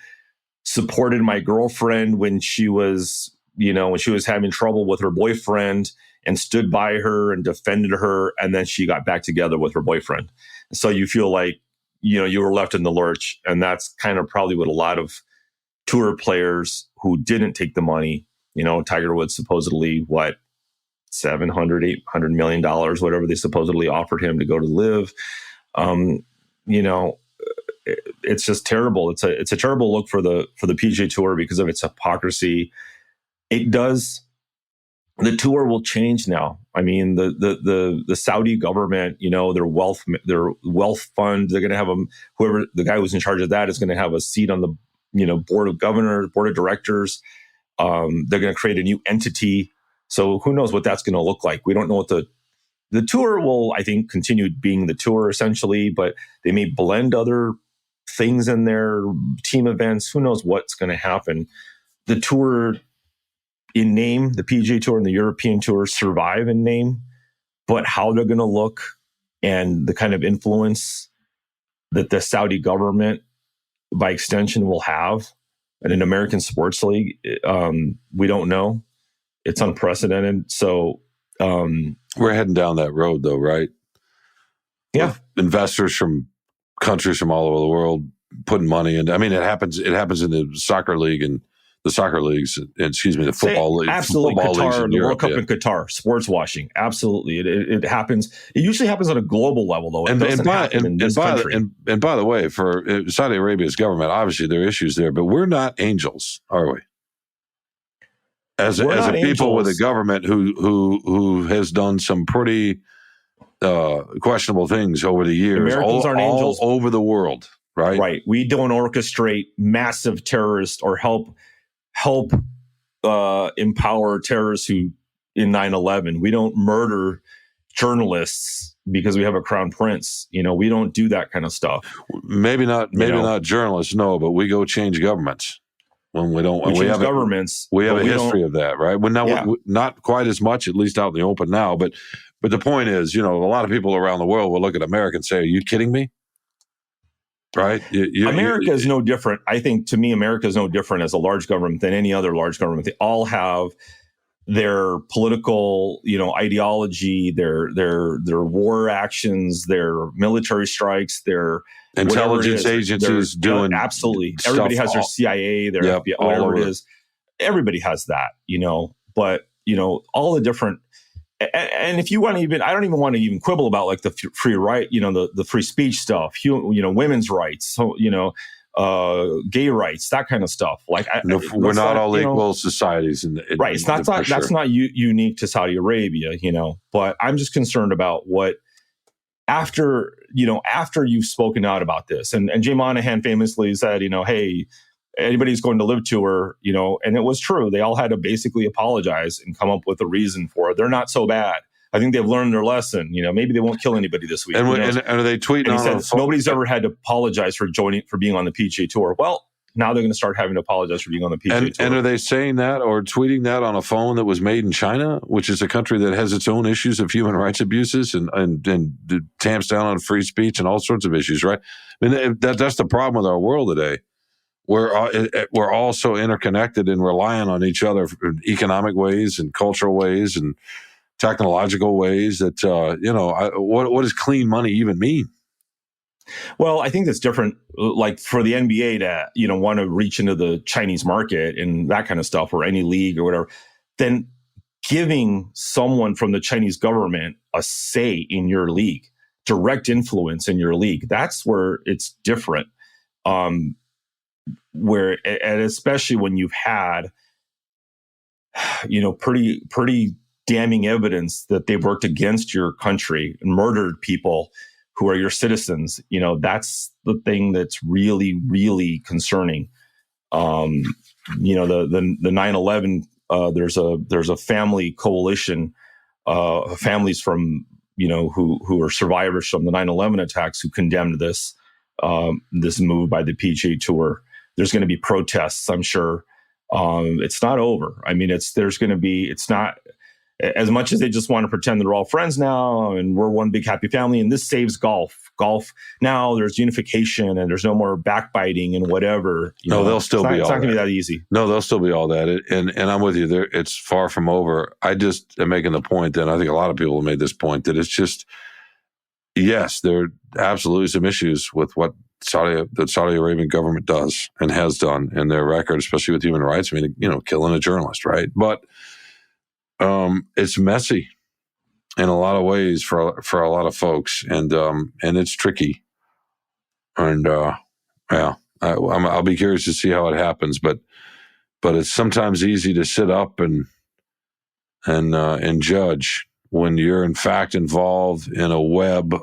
B: supported my girlfriend when she was having trouble with her boyfriend and stood by her and defended her, and then she got back together with her boyfriend. So you feel like, you were left in the lurch, and that's kind of probably what a lot of tour players who didn't take the money, Tiger Woods supposedly, $700, $800 million, whatever they supposedly offered him to go to Live. It's just terrible. It's a terrible look for the PGA Tour because of its hypocrisy. The tour will change now. I mean, the Saudi government, their wealth fund, they're going to have whoever the guy who's in charge of that is going to have a seat on the board of governors, board of directors. They're going to create a new entity. So who knows what that's going to look like? We don't know what the tour will, I think, continue being the tour essentially, but they may blend other things in their team events. Who knows what's going to happen? The tour in name, the PGA Tour and the European Tour survive in name, but how they're going to look and the kind of influence that the Saudi government, by extension, will have in an American sports league, we don't know. It's unprecedented. So
A: we're heading down that road, though, right?
B: Yeah,
A: with investors from countries from all over the world putting money in. I mean, it happens in the soccer league and the soccer leagues. The football league.
B: Absolutely, Qatar, the World Cup in Qatar, sports washing. Absolutely, it happens. It usually happens on a global level, though. It doesn't happen in this country.
A: And by the way, for Saudi Arabia's government, obviously there are issues there, but we're not angels, are we? As a people with a government who has done some pretty questionable things over the years,
B: Americans aren't angels
A: over the world, right?
B: Right. We don't orchestrate massive terrorists or help empower terrorists who in 9/11. We don't murder journalists because we have a crown prince. We don't do that kind of stuff.
A: Maybe not journalists, no, but we go change governments. When we don't, we have
B: governments.
A: We have a history of that, right? Well, now not quite as much, at least out in the open now. But the point is, a lot of people around the world will look at America and say, "Are you kidding me?" Right?
B: America is no different. I think, to me, America is no different as a large government than any other large government. They all have their political, ideology, their war actions, their military strikes, their
A: intelligence agencies doing
B: absolutely. Everybody has their CIA, their FBI, whatever it is. Everybody has that, But all the different. And if you want to I don't even want to even quibble about like the free right, the free speech stuff, women's rights, so gay rights, that kind of stuff. Like
A: we're not all equal societies,
B: right? It's not that's not unique to Saudi Arabia, But I'm just concerned about what after you've spoken out about this, and Jay Monahan famously said, hey, anybody who's going to live tour, and it was true. They all had to basically apologize and come up with a reason for it. They're not so bad. I think they've learned their lesson. Maybe they won't kill anybody this week.
A: And are they tweeting
B: on? Nobody's ever had to apologize for being on the PGA Tour. Well, now they're going to start having to apologize for being on the PGA Tour.
A: And are they saying that or tweeting that on a phone that was made in China, which is a country that has its own issues of human rights abuses and tamps down on free speech and all sorts of issues, right? I mean, that's the problem with our world today. We're all so interconnected and relying on each other in economic ways and cultural ways and technological ways that, what does clean money even mean?
B: Well, I think that's different. Like for the NBA to, want to reach into the Chinese market and that kind of stuff, or any league or whatever, then giving someone from the Chinese government a say in your league, direct influence in your league, that's where it's different. And especially when you've had, pretty damning evidence that they've worked against your country and murdered people who are your citizens, that's the thing that's really, really concerning. The 9/11, there's a family coalition, families from, who are survivors from the 9/11 attacks who condemned this move by the PGA Tour. There's going to be protests, I'm sure. It's not over. I mean, it's not, as much as they just want to pretend they're all friends now and we're one big happy family and this saves golf. Now there's unification and there's no more backbiting and whatever.
A: They'll still be all that.
B: It's not going to be that easy.
A: No, they'll still be all that. And I'm with you. It's far from over. I just am making the point that I think a lot of people have made this point that it's just, yes, there are absolutely some issues with what the Saudi Arabian government does and has done in their record, especially with human rights. I mean, killing a journalist, right? But it's messy in a lot of ways for a lot of folks, and it's tricky. And I'll be curious to see how it happens. But it's sometimes easy to sit up and judge when you're in fact involved in a web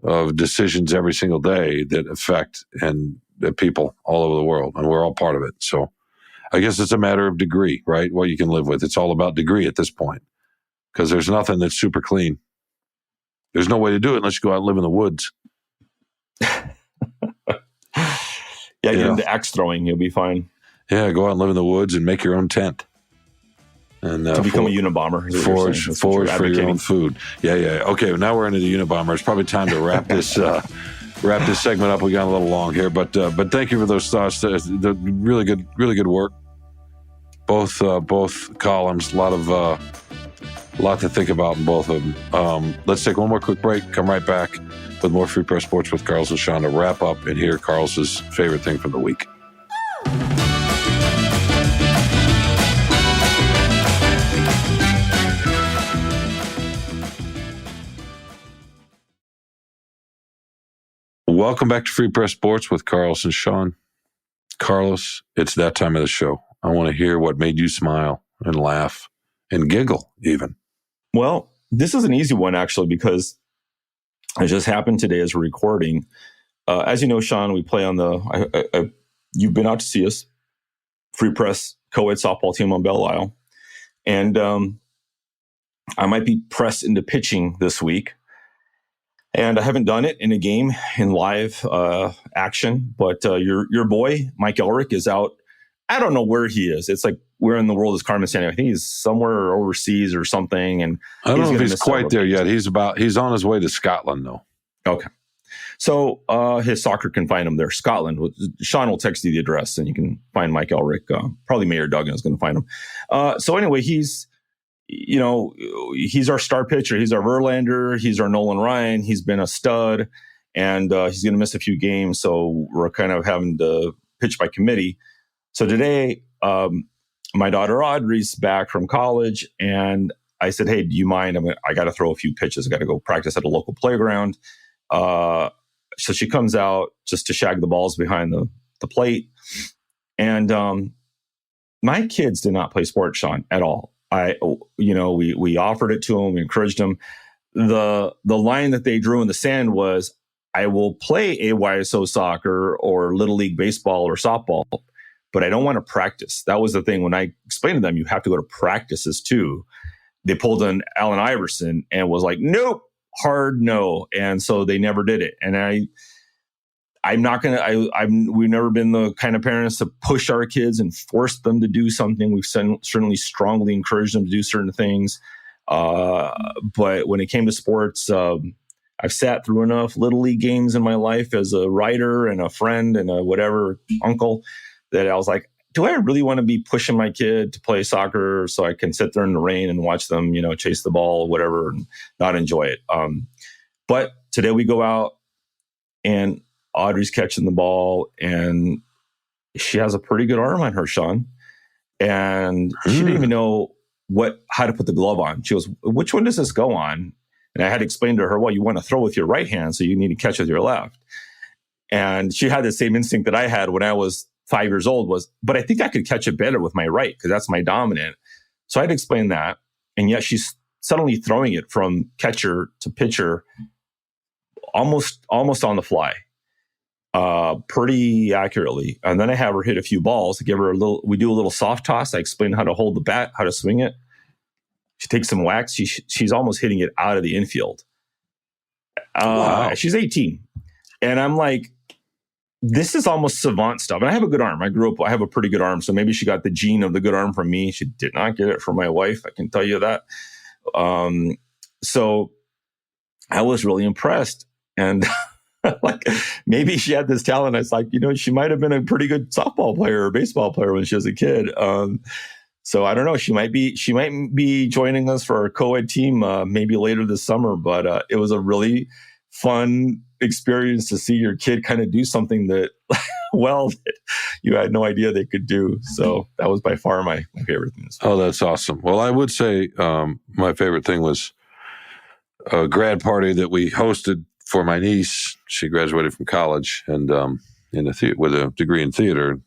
A: of decisions every single day that affect the people all over the world, and we're all part of it. So I guess it's a matter of degree, right? What you can live with. It's all about degree at this point, because there's nothing that's super clean. There's no way to do it unless you go out and live in the woods.
B: Get into axe throwing, you'll be fine.
A: Yeah, go out and live in the woods and make your own tent. And
B: to become a Unabomber.
A: Forage for your own food. Yeah. Okay, now we're into the Unabomber. It's probably time to wrap this segment up. We got a little long here, but thank you for those thoughts. The really good work. Both columns, a lot to think about in both of them. Let's take one more quick break. Come right back with more Free Press Sports with Carlos and Shawn to wrap up and hear Carlos's favorite thing from the week. Welcome back to Free Press Sports with Carlos and Shawn. Carlos, it's that time of the show. I want to hear what made you smile and laugh and giggle even.
B: Well, this is an easy one, actually, because it just happened today as we're recording. As you know, Shawn, we play on you've been out to see us, Free Press co-ed softball team on Belle Isle. And I might be pressed into pitching this week. And I haven't done it in a game in live action, but your boy, Mike Elrick, is out. I don't know where he is. It's like, where in the world is Carmen Sandiego? I think he's somewhere overseas or something. And
A: I don't know if he's quite there yet. He's on his way to Scotland, though.
B: Okay. So his soccer can find him there. Scotland. Shawn will text you the address and you can find Mike Elrick. Probably Mayor Duggan is going to find him. So anyway, he's our star pitcher. He's our Verlander. He's our Nolan Ryan. He's been a stud, and he's going to miss a few games. So we're kind of having to pitch by committee. So today, my daughter Audrey's back from college, and I said, "Hey, do you mind? I got to throw a few pitches. I got to go practice at a local playground." So she comes out just to shag the balls behind the plate, and my kids did not play sports, Shawn, at all. We offered it to them, we encouraged them. The line that they drew in the sand was, I will play AYSO soccer or Little League baseball or softball, but I don't want to practice. That was the thing. When I explained to them, you have to go to practices too. They pulled an Allen Iverson and was like, nope, hard no. And so they never did it. And I'm not going to, we've never been the kind of parents to push our kids and force them to do something. We've certainly strongly encouraged them to do certain things. But when it came to sports, I've sat through enough Little League games in my life as a writer and a friend and a whatever uncle that I was like, do I really want to be pushing my kid to play soccer so I can sit there in the rain and watch them, chase the ball or whatever and not enjoy it? But today we go out and Audrey's catching the ball and she has a pretty good arm on her, Shawn. And she didn't even know how to put the glove on. She goes, which one does this go on? And I had to explain to her, well, you want to throw with your right hand, so you need to catch with your left. And she had the same instinct that I had when I was 5 years old but I think I could catch it better with my right because that's my dominant. So I had to explain that. And yet she's suddenly throwing it from catcher to pitcher almost on the fly, pretty accurately. And then I have her hit a few balls. We do a little soft toss. I explain how to hold the bat, how to swing it. She takes some wax. She's almost hitting it out of the infield. Wow. She's 18. And I'm like, this is almost savant stuff. And I have a good arm. I have a pretty good arm. So maybe she got the gene of the good arm from me. She did not get it from my wife. I can tell you that. So I was really impressed. And like, maybe she had this talent. I was like, she might have been a pretty good softball player or baseball player when she was a kid. So I don't know. She might be joining us for our co-ed team maybe later this summer. But it was a really fun experience to see your kid kind of do something that, that you had no idea they could do. So that was by far my favorite thing.
A: Oh, that's awesome. Well, I would say my favorite thing was a grad party that we hosted for my niece. She graduated from college and with a degree in theater.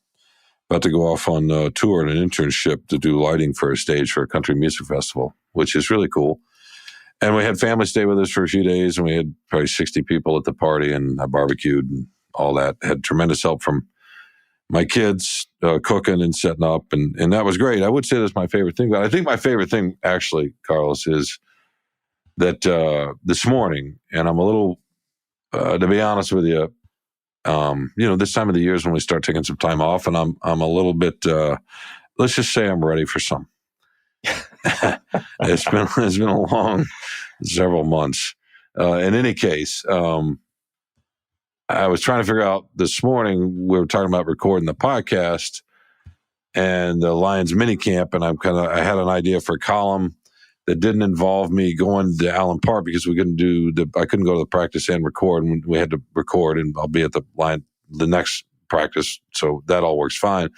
A: About to go off on a tour and an internship to do lighting for a stage for a country music festival, which is really cool. And we had family stay with us for a few days, and we had probably 60 people at the party, and I barbecued and all that. Had tremendous help from my kids cooking and setting up, and that was great. I would say that's my favorite thing. But I think my favorite thing, actually, Carlos, is that this morning, and I'm a little, to be honest with you, this time of the year is when we start taking some time off, and I'm a little bit. Let's just say I'm ready for some. It's been a long several months. In any case, I was trying to figure out this morning. We were talking about recording the podcast and the Lions mini camp, and I had an idea for a column that didn't involve me going to Allen Park because we couldn't I couldn't go to the practice and record, and we had to record, and I'll be at the next practice, so that all works fine.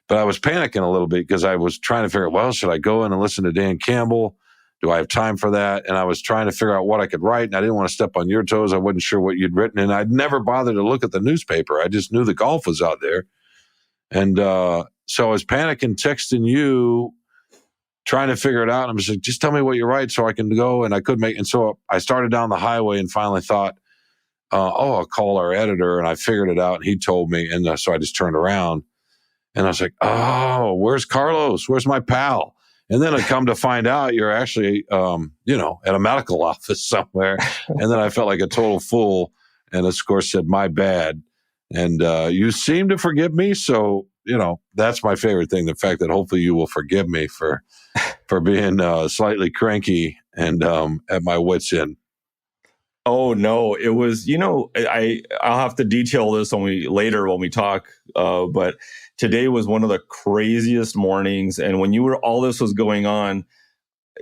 A: But I was panicking a little bit because I was trying to figure out, well, should I go in and listen to Dan Campbell? Do I have time for that? And I was trying to figure out what I could write, and I didn't want to step on your toes. I wasn't sure what you'd written, and I'd never bothered to look at the newspaper. I just knew the golf was out there. And so I was panicking, texting you, trying to figure it out. And I was like, just tell me what you write so I can go. And I could and so I started down the highway and finally thought, I'll call our editor. And I figured it out, and he told me. And so I just turned around. And I was like, oh, where's Carlos? Where's my pal? And then I come to find out you're actually, at a medical office somewhere. And then I felt like a total fool. And of course said, my bad. And you seem to forgive me. So, that's my favorite thing. The fact that hopefully you will forgive me for being slightly cranky and at my wit's end.
B: Oh, no, it was, I'll have to detail this later when we talk. But today was one of the craziest mornings. And when all this was going on,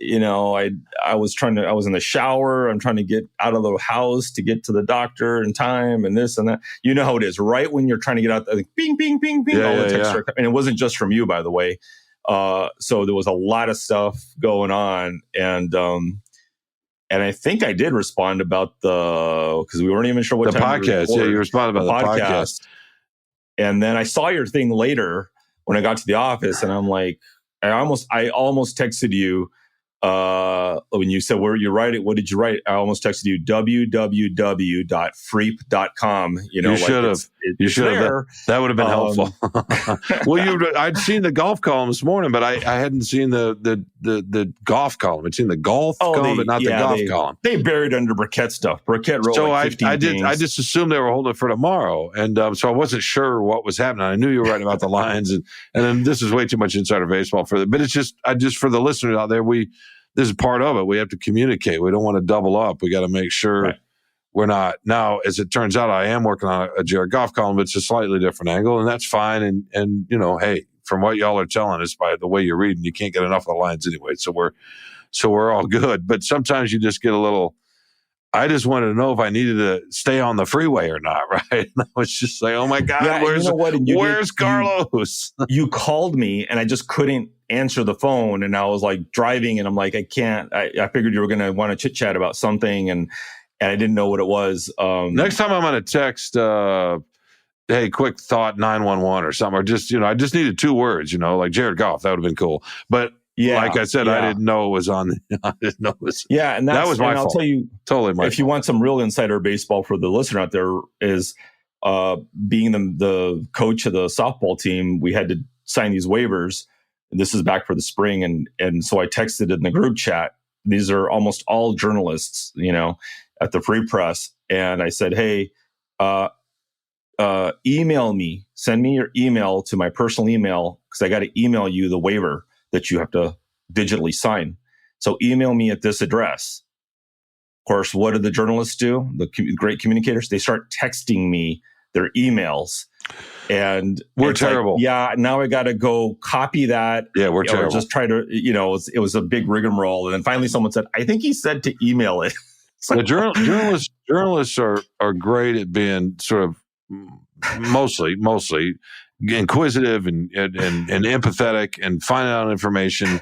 B: I was in the shower. I'm trying to get out of the house to get to the doctor in time and this and that. You know how it is, right? When you're trying to get out, like, bing, bing, bing, bing, all the texts are coming. And it wasn't just from you, by the way. So there was a lot of stuff going on. And I think I did respond about because we weren't even sure what
A: the
B: time
A: podcast. Yeah, you responded about the podcast.
B: And then I saw your thing later when I got to the office, and I'm like, I almost texted you when you said where you write it, what did you write? I almost texted you www.freep.com.
A: You should have. You should have. That would have been helpful. Well, I'd seen the golf column this morning, but I hadn't seen the golf column. I'd seen the golf column, but not the golf column.
B: They buried under Briquette stuff. Briquette wrote
A: so
B: 15 things.
A: I just assumed they were holding it for tomorrow, and so I wasn't sure what was happening. I knew you were writing about the lines, and then this is way too much insider baseball for it. But it's just for the listeners out there, this is part of it. We have to communicate. We don't want to double up. We got to make sure we're not. Now, as it turns out, I am working on a Jared Goff column, but it's a slightly different angle, and that's fine. And hey, from what y'all are telling us by the way you're reading, you can't get enough of the lines anyway. So we're all good. But sometimes you just get a little. I just wanted to know if I needed to stay on the freeway or not, right? And I was just like, oh my God, where's Carlos?
B: You called me, and I just couldn't answer the phone, and I was like driving, and I'm like, I can't. I figured you were going to want to chit chat about something, and I didn't know what it was.
A: Next time I'm going to text, hey, quick thought 911 or something, or just I just needed 2 words, like Jared Goff. That would have been cool, but. Yeah, like I said, I didn't know it was on. I didn't know it was.
B: Yeah, and that was my fault. I'll tell you,
A: totally my fault.
B: If you want some real insider baseball for the listener out there, is being the coach of the softball team, we had to sign these waivers. This is back for the spring, and so I texted in the group chat. These are almost all journalists, at the Free Press, and I said, hey, email me, send me your email to my personal email because I got to email you the waiver that you have to digitally sign. So email me at this address. Of course, what do the journalists do? The great communicators, they start texting me their emails. And
A: we're terrible.
B: Like, now I got to go copy that.
A: Yeah, we're terrible.
B: Just try to, it was a big rigmarole. And then finally someone said, I think he said to email it.
A: The journalists are great at being sort of mostly inquisitive and empathetic and finding out information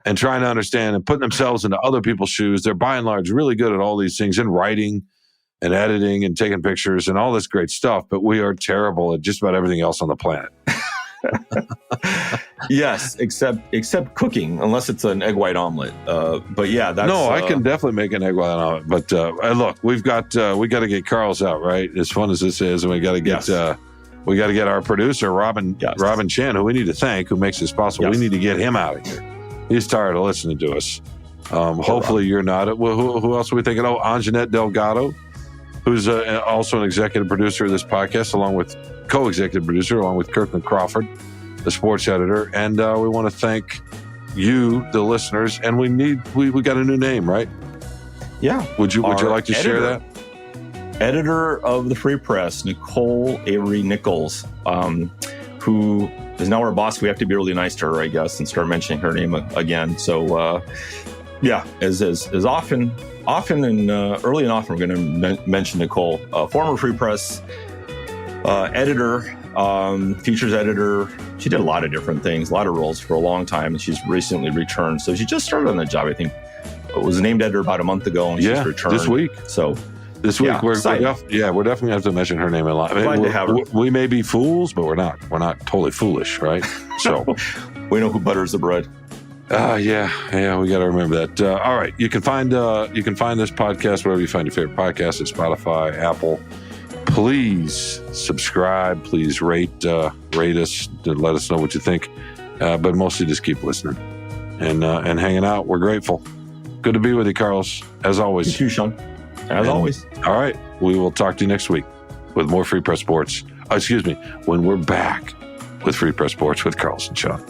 A: and trying to understand and putting themselves into other people's shoes. They're by and large really good at all these things in writing and editing and taking pictures and all this great stuff. But we are terrible at just about everything else on the planet.
B: Yes, except cooking, unless it's an egg white omelet. But yeah, that's
A: I can definitely make an egg white omelet. But look, we got to get Carl's out, right? As fun as this is, and we got to get. Yes. We got to get our producer, Robin Chen, who we need to thank, who makes this possible. Yes. We need to get him out of here. He's tired of listening to us. Hopefully you're not. Well, who else are we thinking? Oh, Anjanette Delgado, who's also an executive producer of this podcast, along with co-executive producer, along with Kirkland Crawford, the sports editor. And we want to thank you, the listeners. And we got a new name, right?
B: Yeah.
A: Would you like to share that?
B: Editor of the Free Press, Nicole Avery Nichols, who is now our boss. We have to be really nice to her, I guess, and start mentioning her name again. So, as often and early and often, we're going to mention Nicole, former Free Press editor, features editor. She did a lot of different things, a lot of roles for a long time, and she's recently returned. So she just started on the job, I think. Was named editor about a month ago, and she's returned
A: this week.
B: So.
A: This week, we're definitely going to have to mention her name a lot.
B: Glad to have her.
A: We may be fools, but we're not totally foolish, right? So
B: we know who butters the bread.
A: Yeah, we got to remember that. All right, you can find this podcast wherever you find your favorite podcast at Spotify, Apple. Please subscribe. Please rate us to let us know what you think. But mostly just keep listening and hanging out. We're grateful. Good to be with you, Carlos. As always.
B: You too, Shawn. As always.
A: All right. We will talk to you next week with more Free Press Sports. When we're back with Free Press Sports with Carlos and Shawn.